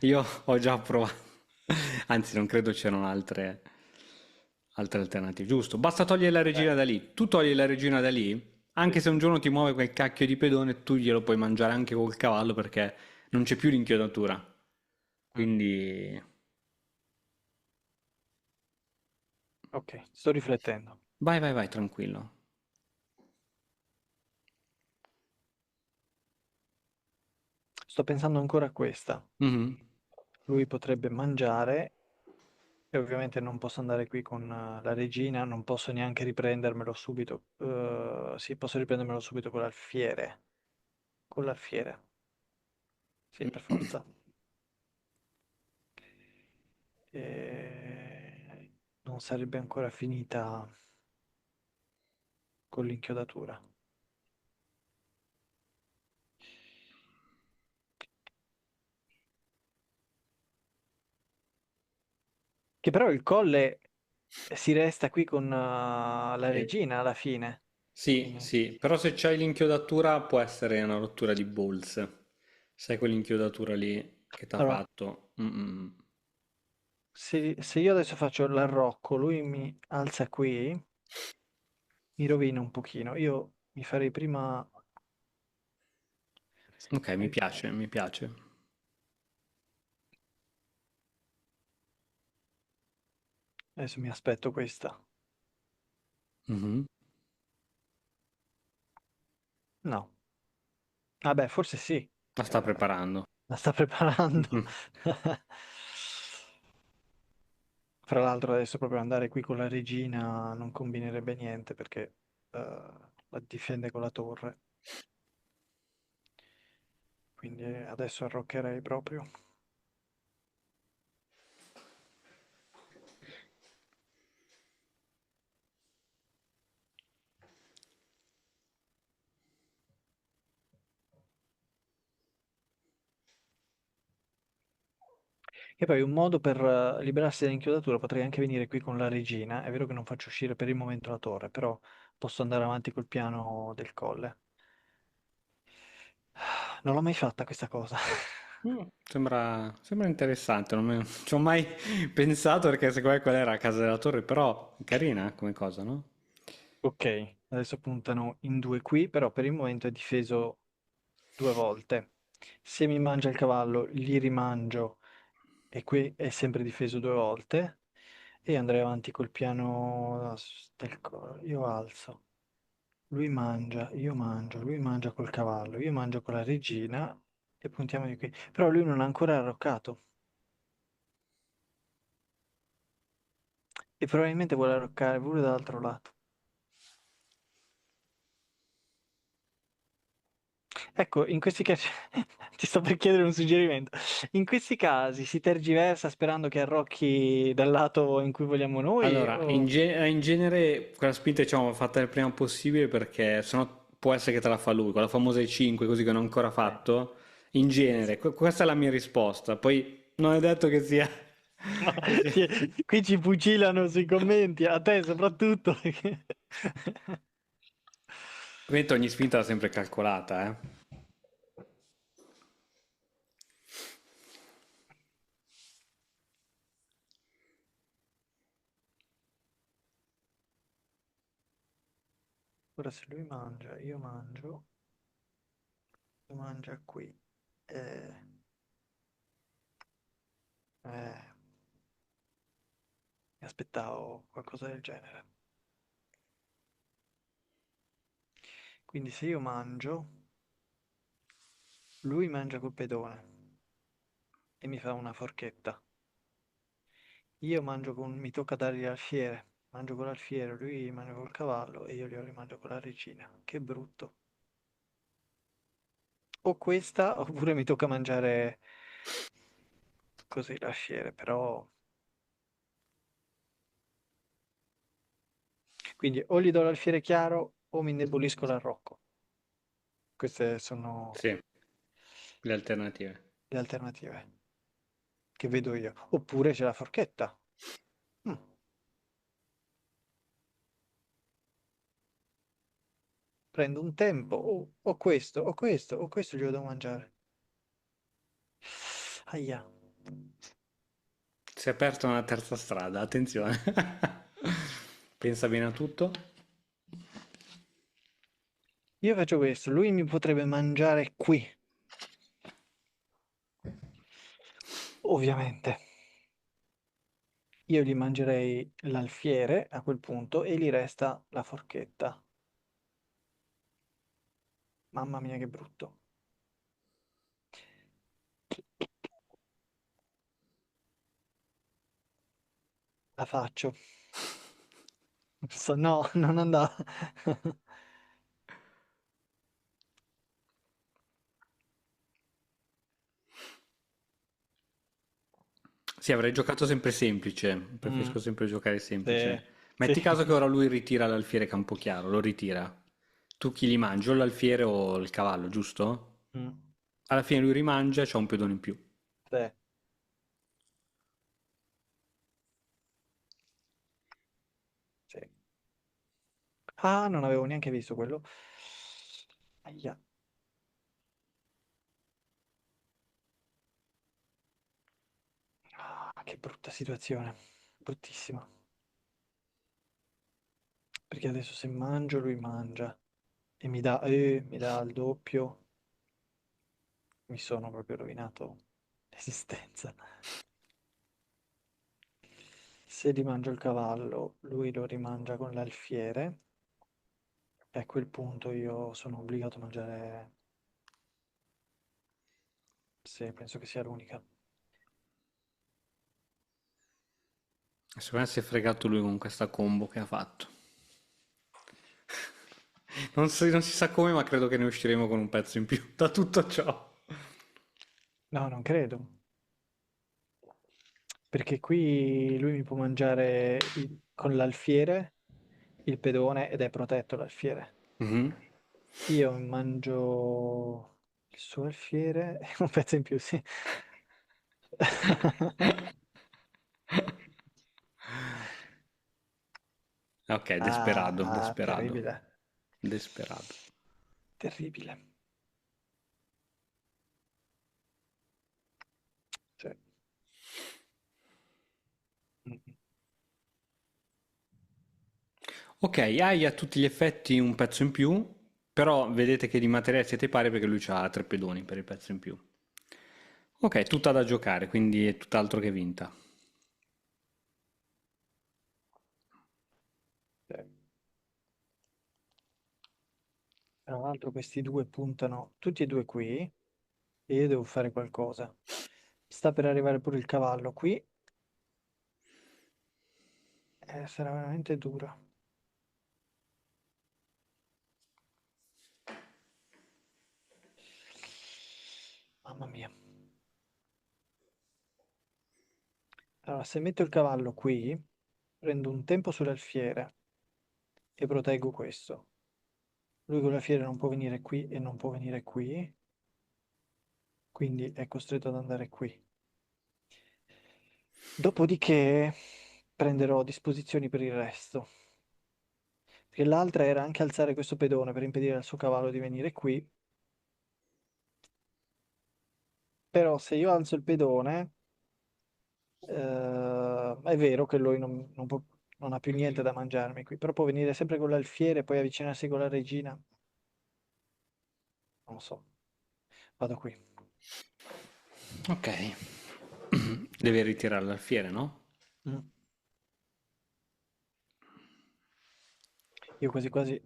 Io ho già provato. Anzi, non credo c'erano altre alternative. Giusto, basta togliere la Eh, regina da lì. Tu togli la regina da lì, anche sì. se un giorno ti muove quel cacchio di pedone, tu glielo puoi mangiare anche col cavallo perché non c'è più l'inchiodatura. Mm, Quindi ok, sto riflettendo. vai, vai, vai, tranquillo. Sto pensando ancora a questa. Mhm. Lui potrebbe mangiare e ovviamente non posso andare qui con la regina, non posso neanche riprendermelo subito. Sì, posso riprendermelo subito con l'alfiere. Con l'alfiere, sì, per forza. Non sarebbe ancora finita con l'inchiodatura. Che però il colle si resta qui con la Sì. regina alla fine. Sì, Quindi, sì, però se c'hai l'inchiodatura può essere una rottura di balls. Sai quell'inchiodatura lì che ti ha allora, fatto? Mm. se io adesso faccio l'arrocco, lui mi alza qui, mi rovina un pochino. Io mi farei prima... Ok, mi eh, piace, mi piace. Adesso mi aspetto questa. Mhm. No. Vabbè, forse sì. La sta preparando. La sta preparando. Mhm. Fra l'altro adesso proprio andare qui con la regina non combinerebbe niente perché la difende con la torre. Quindi adesso arroccherei proprio. E poi un modo per liberarsi dall'inchiodatura potrei anche venire qui con la regina. È vero che non faccio uscire per il momento la torre, però posso andare avanti col piano del colle. Non l'ho mai fatta questa cosa. Sembra interessante, non ci ho mai pensato perché secondo me quella era la casa della torre, però carina come cosa, no? Ok, adesso puntano in due qui, però per il momento è difeso due volte. Se mi mangia il cavallo, gli rimangio e qui è sempre difeso due volte. E andrei avanti col piano io alzo, lui mangia, io mangio, lui mangia col cavallo, io mangio con la regina e puntiamo di qui. Però lui non ha ancora arroccato e probabilmente vuole arroccare pure dall'altro lato. Ecco, in questi casi ti sto per chiedere un suggerimento. In questi casi si tergiversa sperando che arrocchi dal lato in cui vogliamo noi Allora, o... in genere quella spinta diciamo va fatta il prima possibile perché sennò può essere che te la fa lui, quella famosa E5 così che non ho ancora Sì, fatto. In sì, sì. genere, questa è la mia risposta. Poi non è detto che sia... che sia- Qui ci fucilano sui commenti, a te soprattutto. Perché... Ovviamente ogni spinta va sempre calcolata, eh. Ora se lui mangia, io mangia qui. Eh, mi aspettavo qualcosa del genere. Quindi se io mangio, lui mangia col pedone e mi fa una forchetta. Io mangio con... mi tocca dargli l'alfiere. Mangio con l'alfiere, lui mangia col cavallo e io glielo rimangio con la regina. Che brutto. O questa, oppure mi tocca mangiare così l'alfiere, però... Quindi o gli do l'alfiere chiaro o mi indebolisco l'arrocco. Queste sono Sì, le alternative. le alternative. che vedo io. Oppure c'è la forchetta. Mm. Prendo un tempo, o questo, o questo, o questo glielo devo mangiare. Aia. Si è aperta una terza strada, attenzione. Pensa bene a tutto. Io faccio questo, lui mi potrebbe mangiare qui, ovviamente. Io gli mangerei l'alfiere a quel punto e gli resta la forchetta. Mamma mia, che brutto. La faccio. No, non andava. Sì, avrei giocato sempre semplice. Mm, Preferisco sempre giocare sì, semplice. sì. Metti caso che ora lui ritira l'alfiere Campochiaro, lo ritira. Tu chi li mangi? O l'alfiere o il cavallo, giusto? Mm, Alla fine lui rimangia e c'ha un pedone in più. sì, sì. Ah, non avevo neanche visto quello. Aia. Ah, che brutta situazione. Bruttissima. Perché adesso se mangio, lui mangia. E mi dà il doppio. Mi sono proprio rovinato l'esistenza. Se gli mangio il cavallo, lui lo rimangia con l'alfiere. E a quel punto io sono obbligato a mangiare. Sì, penso che sia l'unica. Secondo me si è fregato lui con questa combo che ha fatto. Non si sa come, ma credo che ne usciremo con un pezzo in più da tutto ciò. No, non credo. Perché qui lui mi può mangiare con l'alfiere il pedone ed è protetto l'alfiere. Mhm. Io mangio il suo alfiere e un pezzo in più, sì. Ok, desperado, Ah, desperado, terribile, desperado. terribile. Sì. Mm. Ok, hai a tutti gli effetti un pezzo in più, però vedete che di materiale siete pari perché lui ha tre pedoni per il pezzo in più. Ok, tutta da giocare, quindi è tutt'altro che vinta. Sì. Tra l'altro questi due puntano tutti e due qui e io devo fare qualcosa. Sta per arrivare pure il cavallo qui. Sarà veramente dura. Mamma mia. Allora, se metto il cavallo qui, prendo un tempo sull'alfiere e proteggo questo. Lui con l'alfiere non può venire qui e non può venire qui, quindi è costretto ad andare qui. Dopodiché prenderò disposizioni per il resto. Perché l'altra era anche alzare questo pedone per impedire al suo cavallo di venire qui. Però se io alzo il pedone, è vero che lui non ha più niente da mangiarmi qui, però può venire sempre con l'alfiere e poi avvicinarsi con la regina. Non lo so, vado qui. Ok. Deve ritirare l'alfiere, no? Mm. Io quasi quasi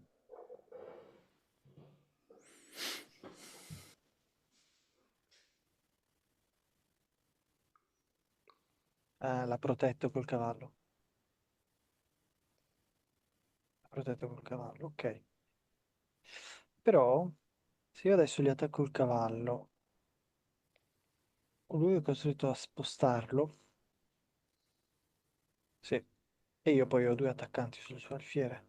la protetto col cavallo. La protetto col cavallo, ok. Però se io adesso gli attacco il cavallo, lui è costretto a spostarlo, sì, e io poi ho due attaccanti sul suo alfiere.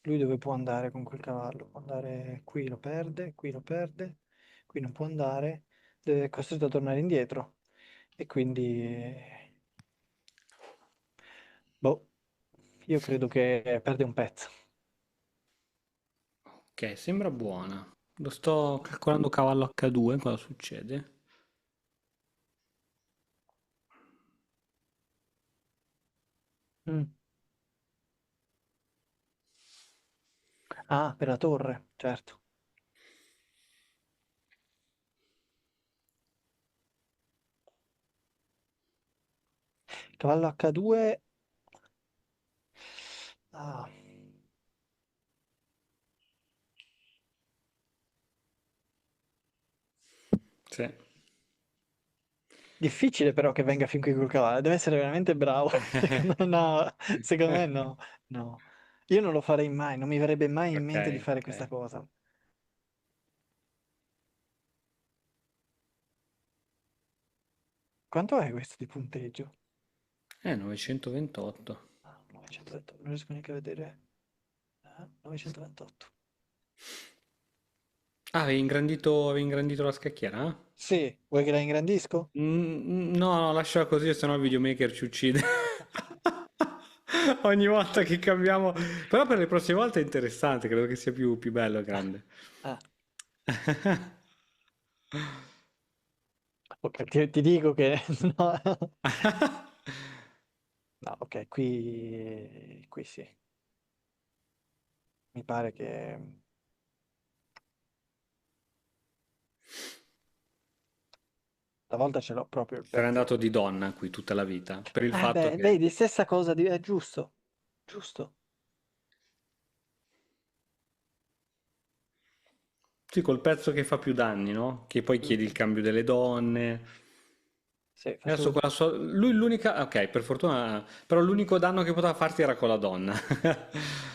Lui dove può andare con quel cavallo? Può andare qui, lo perde, qui non può andare, è costretto a tornare indietro e quindi boh, io credo che perde un pezzo. Ok, sembra buona. Lo sto calcolando cavallo H2, cosa succede? Mm. Ah, per la torre, certo. Cavallo H2. Ah, Sì. difficile però che venga fin qui col cavallo, deve essere veramente bravo. Secondo me no, secondo me no, no. Io non lo farei mai, non mi verrebbe mai in Ok, mente di fare ok. questa cosa. Quanto è questo di punteggio? 928. Ah, 928, non riesco neanche a vedere. 928. Ah, avevi ingrandito la scacchiera? Sì, vuoi che la ingrandisco? No, no, lascia così, sennò il videomaker ci uccide. Ogni volta che cambiamo. Però per le prossime volte è interessante, credo che sia più bello e grande. Ah, ok, ti dico che no. No, ok, qui sì. Mi pare che stavolta ce l'ho proprio il Sarei pezzo. andato di donna qui tutta la vita, per il fatto Beh, che. vedi, stessa cosa, è giusto, giusto. Sì, col pezzo che fa più danni, no? Che poi chiedi il Mhm. cambio delle donne. Sì, E adesso facevo. con la sua. Lui l'unica. Ok, per fortuna. Però l'unico danno che poteva farti era con la donna.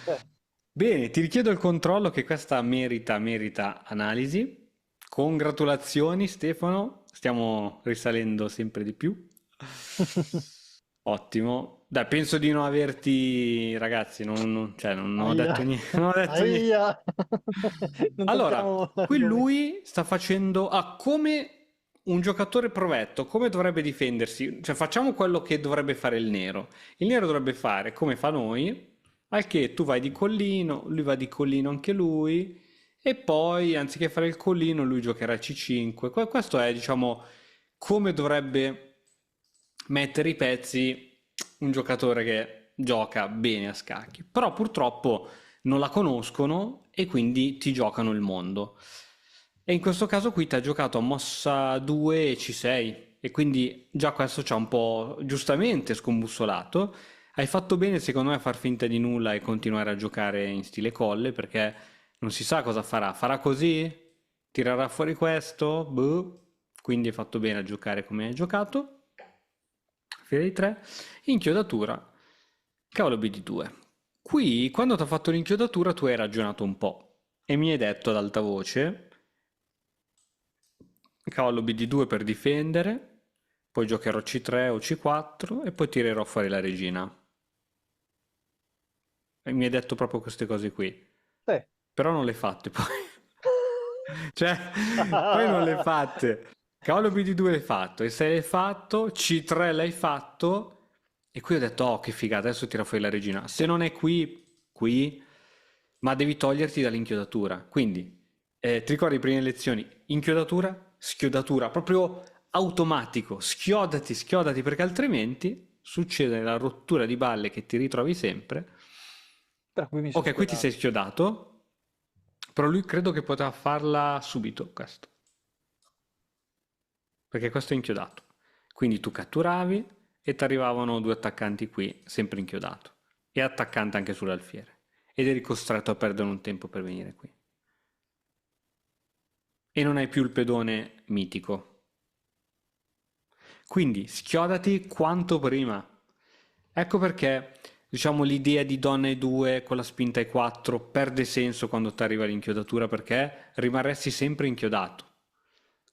Eh, Bene, ti richiedo il controllo che questa merita analisi. Congratulazioni Stefano, stiamo risalendo sempre di più. Ottimo. Dai, penso di non averti, ragazzi, cioè, non ho Aia, detto niente. Non ho detto niente. aia. Non Allora, tocchiamo qui argomenti. lui sta facendo come un giocatore provetto, come dovrebbe difendersi. Cioè, facciamo quello che dovrebbe fare il nero. Il nero dovrebbe fare come fa noi, al che tu vai di collino, lui va di collino anche lui, e poi anziché fare il collino, lui giocherà C5. Questo è, diciamo, come dovrebbe mettere i pezzi un giocatore che gioca bene a scacchi. Però purtroppo non la conoscono e quindi ti giocano il mondo. E in questo caso qui ti ha giocato a mossa 2 e C6 e quindi già questo ci ha un po' giustamente scombussolato. Hai fatto bene secondo me a far finta di nulla e continuare a giocare in stile colle perché non si sa cosa farà. Farà così? Tirerà fuori questo? Boh. Quindi hai fatto bene a giocare come hai giocato. Fila di 3. Inchiodatura. Cavolo BD2. Qui, quando ti ho fatto l'inchiodatura, tu hai ragionato un po' e mi hai detto ad alta voce, cavallo BD2 per difendere, poi giocherò C3 o C4 e poi tirerò fuori la regina. E mi hai detto proprio queste cose qui. Sì. Però non le fatte poi. Cioè, poi non le fatte. Cavallo BD2 l'hai fatto, e se l'hai fatto, C3 l'hai fatto, e qui ho detto, oh che figata, adesso tira fuori la regina. Se non è qui, ma devi toglierti dall'inchiodatura. Quindi, ti ricordi le prime lezioni? Inchiodatura, schiodatura, proprio automatico, schiodati, perché altrimenti succede la rottura di balle che ti ritrovi sempre. Però qui mi sono Ok, qui ti sei schiodato. schiodato, però lui credo che poteva farla subito, questo, perché questo è inchiodato. Quindi tu catturavi e ti arrivavano due attaccanti qui, sempre inchiodato, e attaccante anche sull'alfiere. Ed eri costretto a perdere un tempo per venire qui. E non hai più il pedone mitico. Quindi schiodati quanto prima. Ecco perché, diciamo, l'idea di donna e 2 con la spinta e 4 perde senso quando ti arriva l'inchiodatura perché rimarresti sempre inchiodato.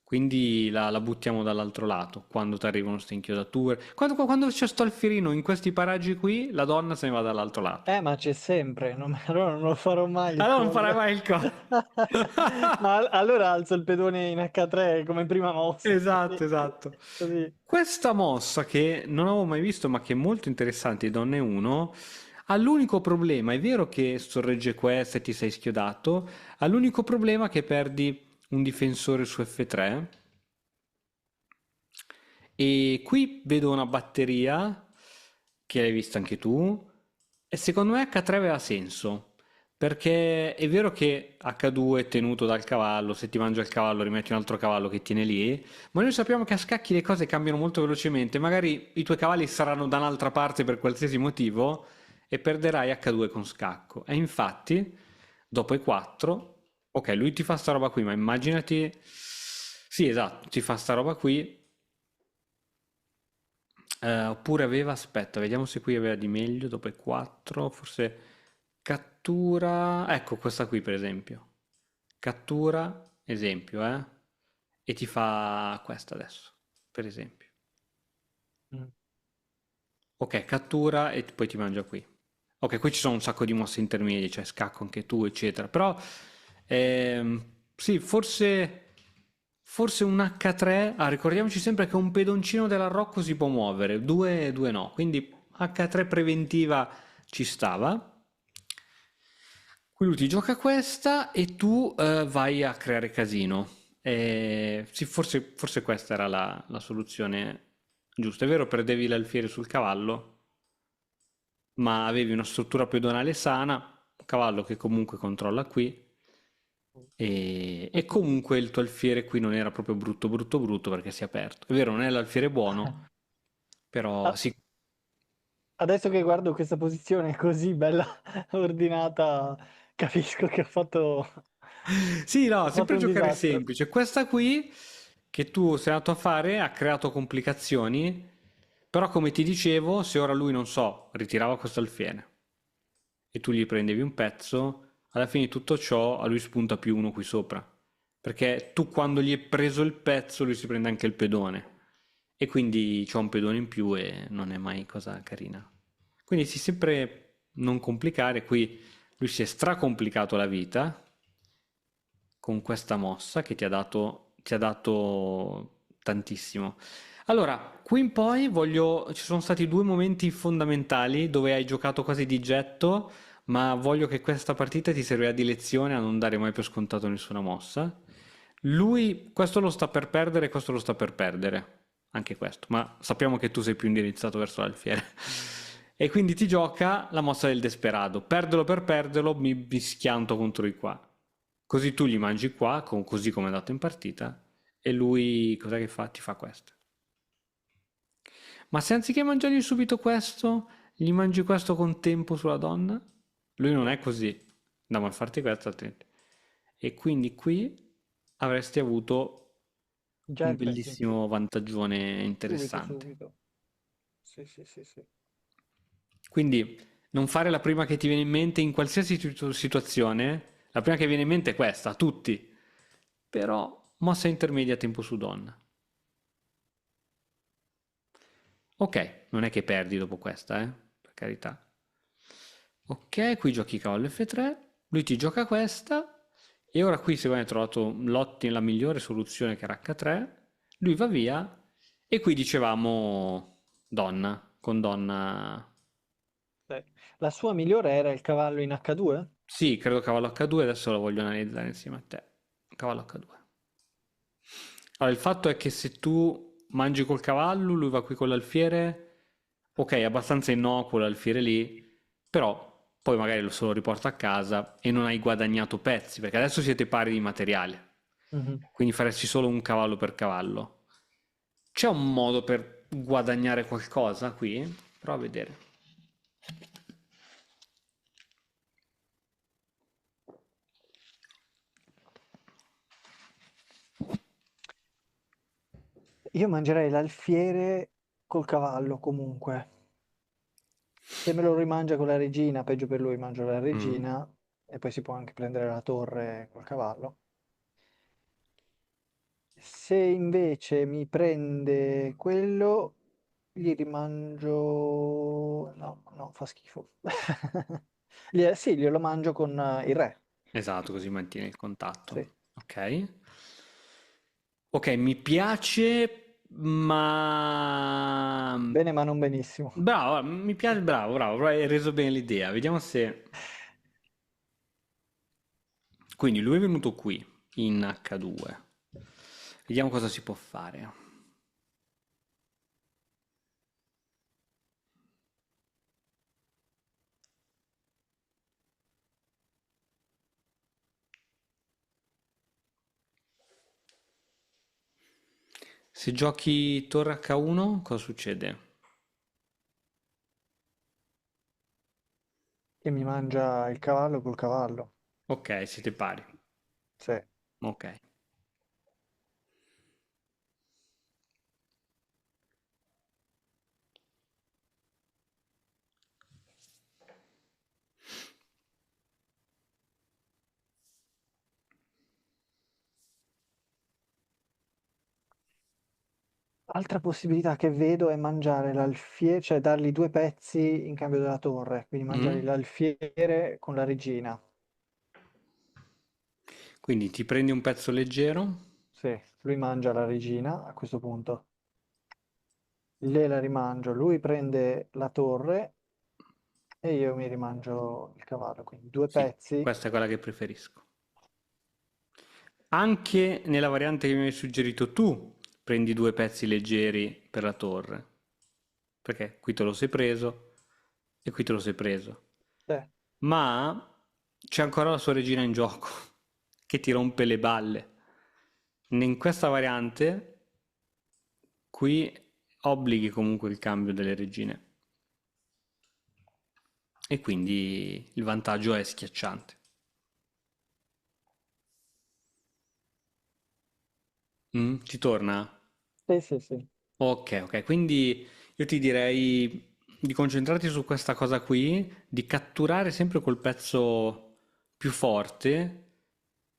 quindi la buttiamo dall'altro lato quando ti arrivano queste inchiodature. Quando c'è sto alfierino in questi paraggi qui, la donna se ne va dall'altro lato. Ma c'è sempre, allora non lo farò mai il Allora non farai call. mai il co. Ma allora alzo il pedone in H3 come prima mossa, Esatto, così, esatto. così. Questa mossa che non avevo mai visto, ma che è molto interessante di Donne 1, ha l'unico problema, è vero che sorregge questa e ti sei schiodato, ha l'unico problema che perdi un difensore su F3 e qui vedo una batteria che l'hai vista anche tu e secondo me H3 aveva senso perché è vero che H2 è tenuto dal cavallo, se ti mangia il cavallo rimetti un altro cavallo che tiene lì, ma noi sappiamo che a scacchi le cose cambiano molto velocemente, magari i tuoi cavalli saranno da un'altra parte per qualsiasi motivo e perderai H2 con scacco. E infatti, dopo E4, ok, lui ti fa sta roba qui, ma immaginati... Sì, esatto, ti fa sta roba qui. Oppure aveva, aspetta, vediamo se qui aveva di meglio, dopo E4, forse cattura... Ecco, questa qui per esempio. Cattura, esempio, e ti fa questa adesso, per esempio. Mm. Ok, cattura e poi ti mangia qui. Ok, qui ci sono un sacco di mosse intermedie, cioè scacco anche tu, eccetera. Però, sì, forse un H3. Ah, ricordiamoci sempre che un pedoncino della Rocco si può muovere, due no. Quindi H3 preventiva ci stava. Qui lui ti gioca questa e tu vai a creare casino. Sì, forse questa era la soluzione giusta. È vero, perdevi l'alfiere sul cavallo, ma avevi una struttura pedonale sana, un cavallo che comunque controlla qui, e comunque il tuo alfiere qui non era proprio brutto, brutto, brutto perché si è aperto. È vero, non è l'alfiere buono, però Ah, sì. adesso che guardo questa posizione così bella ordinata, capisco che Sì, no, ho fatto sempre un giocare disastro. semplice. Questa qui che tu sei andato a fare ha creato complicazioni, però come ti dicevo, se ora lui non so, ritirava questo alfiere e tu gli prendevi un pezzo, alla fine di tutto ciò a lui spunta più uno qui sopra. Perché tu quando gli hai preso il pezzo, lui si prende anche il pedone. E quindi c'ho un pedone in più e non è mai cosa carina. Quindi sì, sempre non complicare. Qui lui si è stracomplicato la vita con questa mossa che ti ha dato tantissimo. Allora, qui in poi ci sono stati due momenti fondamentali dove hai giocato quasi di getto, ma voglio che questa partita ti servirà di lezione a non dare mai per scontato nessuna mossa. Lui, questo lo sta per perdere, questo lo sta per perdere, anche questo, ma sappiamo che tu sei più indirizzato verso l'alfiere. E quindi ti gioca la mossa del desperado. Perderlo per perderlo, mi schianto contro di qua. Così tu gli mangi qua, così come è andato in partita, e lui cos'è che fa? Ti fa questo. Ma se anziché mangiargli subito questo, gli mangi questo con tempo sulla donna? Lui non è così. Andiamo a farti questo, altrimenti. E quindi qui avresti avuto Già un il pezzo in più. bellissimo vantaggione Subito, interessante. subito. Sì, sì, sì, sì. Quindi non fare la prima che ti viene in mente in qualsiasi situazione. La prima che viene in mente è questa, a tutti. Però mossa intermedia a tempo su donna. Ok, non è che perdi dopo questa, per carità. Ok, qui giochi cavallo F3, lui ti gioca questa, e ora qui secondo me hai trovato la migliore soluzione che era H3, lui va via, e qui dicevamo donna, con donna... Sì. La sua migliore era il cavallo in H2? Sì, credo cavallo H2, adesso lo voglio analizzare insieme a te. Cavallo H2. Allora, il fatto è che se tu mangi col cavallo, lui va qui con l'alfiere, ok, è abbastanza innocuo l'alfiere lì, però poi magari se lo riporta a casa e non hai guadagnato pezzi, perché adesso siete pari di materiale, Mhm. quindi faresti solo un cavallo per cavallo. C'è un modo per guadagnare qualcosa qui? Prova a vedere. Io mangerei l'alfiere col cavallo comunque. Se me lo rimangia con la regina, peggio per lui, mangio la Mm. regina e poi si può anche prendere la torre col cavallo. Se invece mi prende quello, gli rimangio... No, no, fa schifo. Sì, glielo mangio con il re. Esatto, così mantieni il contatto. Sì. Ok. Ok, mi piace, ma... Bene, ma non benissimo. Bravo, mi piace, bravo, bravo, hai reso bene l'idea. Vediamo se... Quindi lui è venuto qui, in H2. Vediamo cosa si può fare. Se giochi torre H1, cosa succede? Che mi mangia il cavallo col cavallo. Ok, siete pari. Sì. Ok. Altra possibilità che vedo è mangiare l'alfiere, cioè dargli due pezzi in cambio della torre, quindi mangiare Mm? l'alfiere con la regina. Quindi ti prendi un pezzo leggero. Sì, lui mangia la regina a questo punto. Gliela rimangio, lui prende la torre e io mi rimangio il cavallo, quindi due Sì, pezzi. questa è quella che preferisco. Anche nella variante che mi hai suggerito tu, prendi due pezzi leggeri per la torre. Perché qui te lo sei preso e qui te lo sei preso. Sì. Ma c'è ancora la sua regina in gioco, che ti rompe le balle. In questa variante, qui obblighi comunque il cambio delle regine. E quindi il vantaggio è schiacciante. Ci torna? Sì, sì, sì. Ok, ok, quindi io ti direi di concentrarti su questa cosa qui, di catturare sempre col pezzo più forte,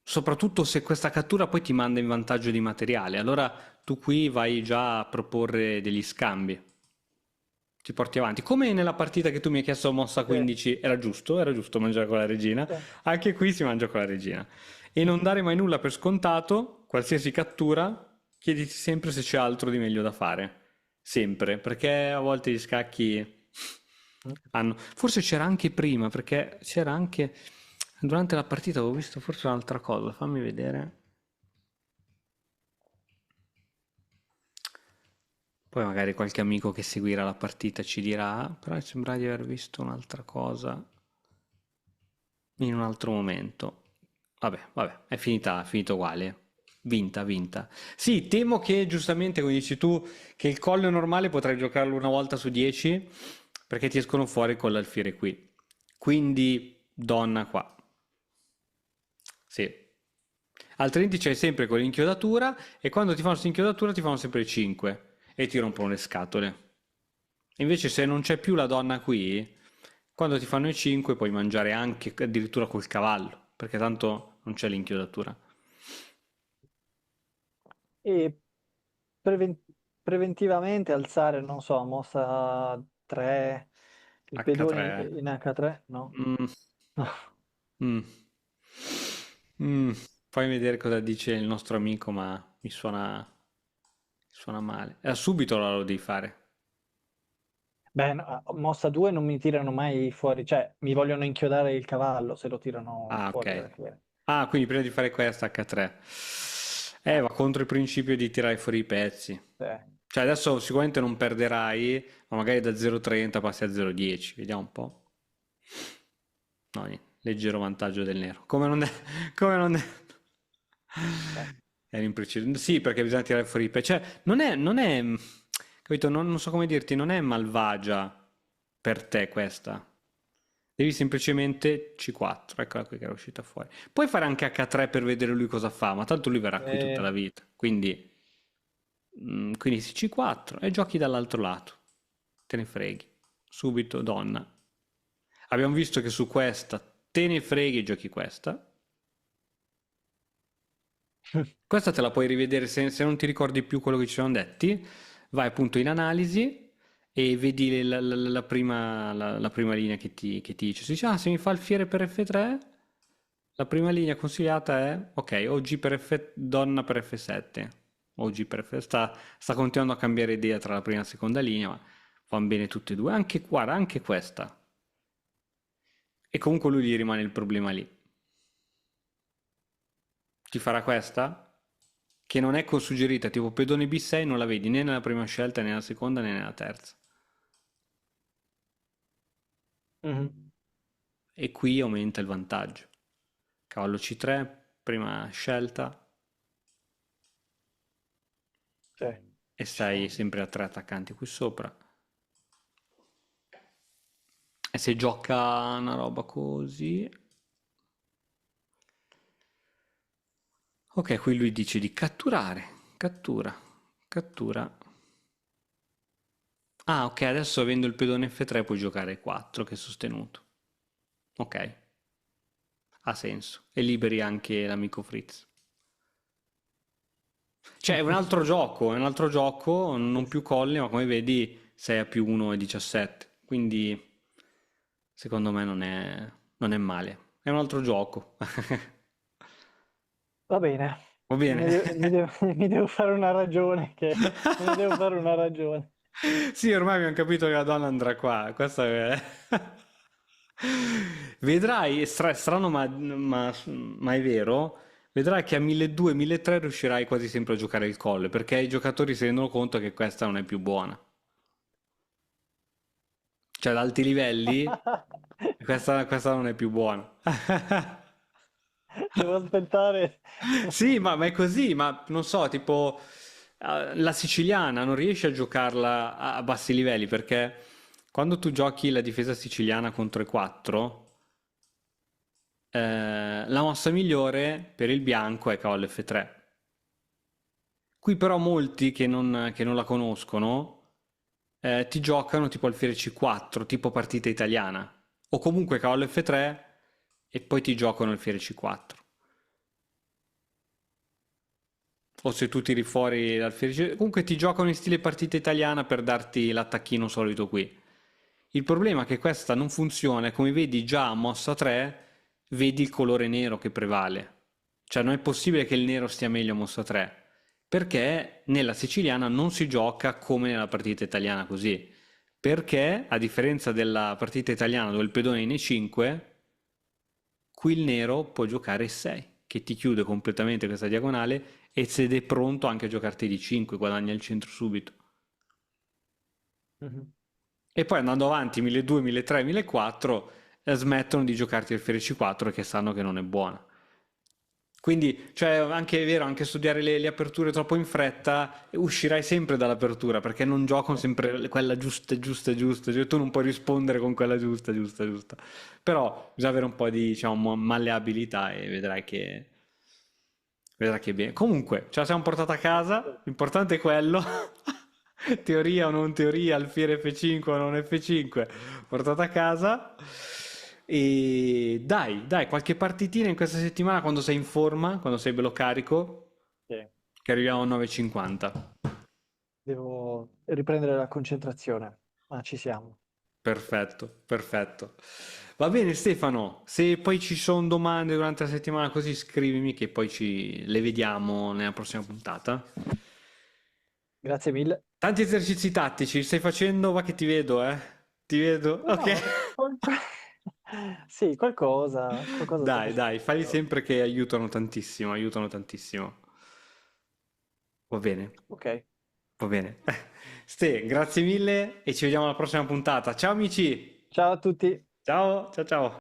soprattutto se questa cattura poi ti manda in vantaggio di materiale, allora tu qui vai già a proporre degli scambi, ti porti avanti. Come nella partita che tu mi hai chiesto mossa Sì, 15, era giusto mangiare con la regina, sì. anche qui si mangia con la regina. E non dare mai nulla per scontato, qualsiasi cattura, chiediti sempre se c'è altro di meglio da fare. Sempre, perché a volte gli scacchi hanno... Forse c'era anche prima, perché c'era anche... Durante la partita avevo visto forse un'altra cosa, fammi vedere. Poi magari qualche amico che seguirà la partita ci dirà, però mi sembra di aver visto un'altra cosa in un altro momento. Vabbè, è finito uguale. Vinta, vinta. Sì, temo che giustamente, come dici tu, che il collo normale potrai giocarlo una volta su 10 perché ti escono fuori con l'alfiere qui. Quindi, donna qua. Sì. Altrimenti c'hai sempre con l'inchiodatura e quando ti fanno questa inchiodatura ti fanno sempre 5 e ti rompono le scatole. Invece se non c'è più la donna qui, quando ti fanno i 5 puoi mangiare anche addirittura col cavallo, perché tanto non c'è l'inchiodatura. E preven- preventivamente alzare, non so, mossa 3, il pedone H3. in H3, no? Mm, No. mm, mm. Fai vedere cosa dice il nostro amico, ma mi suona male. Subito allora lo devi fare. Beh, no, mossa 2 non mi tirano mai fuori, cioè mi vogliono inchiodare il cavallo se lo tirano Ah, fuori ok. dalla fiera. Ah, quindi prima di fare questa H3. Va contro il principio di tirare fuori i pezzi. Sì. Cioè adesso sicuramente non perderai, ma magari da 0,30 passi a 0,10. Vediamo un po'. No, niente. Leggero vantaggio del nero. Come non è... Come non è... Sì. Era impreciso. Sì, perché bisogna tirare fuori i pezzi. Cioè, non è... Capito? Non so come dirti, non è malvagia per te questa. Devi semplicemente C4, eccola qui che era uscita fuori. Puoi fare anche H3 per vedere lui cosa fa, ma tanto lui verrà qui tutta la vita. Quindi sì, C4 e giochi dall'altro lato. Te ne freghi. Subito, donna. Abbiamo visto che su questa te ne freghi e giochi questa. Questa te la puoi rivedere se non ti ricordi più quello che ci siamo detti, vai appunto in analisi e vedi la prima linea che ti dice, si dice, ah, se mi fa il fiere per F3, la prima linea consigliata è, ok, OG per F, donna per F7, OG per F, sta continuando a cambiare idea tra la prima e la seconda linea, ma vanno bene tutte e due, anche, guarda, anche questa. E comunque lui gli rimane il problema lì. Ti farà questa? Che non è consuggerita, tipo pedone B6 non la vedi né nella prima scelta né nella seconda né nella terza. Mhm. E qui aumenta il vantaggio. Cavallo C3, prima scelta, Sì. e stai sempre a tre attaccanti qui sopra. E se gioca una roba così... Ok, qui lui dice di catturare, cattura, cattura. Ah, ok, adesso avendo il pedone F3 puoi giocare 4 che è sostenuto. Ok, ha senso. E liberi anche l'amico Fritz. Cioè, è un altro gioco, non più colle, ma come vedi 6 a più 1 e 17. Quindi, secondo me non è male. È un altro gioco. Va bene, Va bene. mi devo fare una ragione, me ne devo fare una ragione. Sì, ormai abbiamo capito che la donna andrà qua. Questo è... Vedrai, è strano ma è vero, vedrai che a 1200, 1300 riuscirai quasi sempre a giocare il colle, perché i giocatori si rendono conto che questa non è più buona. Cioè, ad alti livelli, questa non è più buona. Devo aspettare. Sì, ma è così, ma non so, tipo la siciliana non riesci a giocarla a bassi livelli perché quando tu giochi la difesa siciliana contro i 4, la mossa migliore per il bianco è cavallo F3. Qui però molti che non la conoscono ti giocano tipo alfiere C4, tipo partita italiana, o comunque cavallo F3 e poi ti giocano alfiere C4. O se tu tiri fuori dal felice... Comunque ti giocano in stile partita italiana per darti l'attacchino solito qui. Il problema è che questa non funziona e come vedi già a mossa 3 vedi il colore nero che prevale. Cioè non è possibile che il nero stia meglio a mossa 3 perché nella siciliana non si gioca come nella partita italiana così. Perché a differenza della partita italiana dove il pedone è in E5, qui il nero può giocare E6 che ti chiude completamente questa diagonale e ed è pronto anche a giocarti di 5, guadagna il centro subito. Mhm. E poi andando avanti 1200, 1300, 1400 smettono di giocarti il Fiere C4 che sanno che non è buona. Quindi, cioè, anche è vero, anche studiare le aperture troppo in fretta, uscirai sempre dall'apertura perché non giocano sempre quella giusta, giusta, giusta. Cioè, tu non puoi rispondere con quella giusta, giusta, giusta. Però bisogna avere un po' di, diciamo, malleabilità e vedrai che è bene. Comunque, ce la siamo portata a casa, l'importante è quello. Teoria o non teoria, alfiere F5 o non F5, portata a casa. E dai, qualche partitina in questa settimana quando sei in forma, quando sei bello carico, Sì. che arriviamo a 9:50. Devo riprendere la concentrazione, ma ci siamo. Perfetto, perfetto. Va bene Stefano, se poi ci sono domande durante la settimana così scrivimi che poi le vediamo nella prossima puntata. Grazie mille. Tanti esercizi tattici, stai facendo? Va che ti vedo, eh? Ti vedo? No, Ok. sì, qualcosa sto Dai, falli facendo. sempre che aiutano tantissimo, aiutano tantissimo. Va bene, Ok, va bene. Ste, grazie mille e ci vediamo alla prossima puntata. Ciao amici! ciao a tutti. Ciao, ciao, ciao.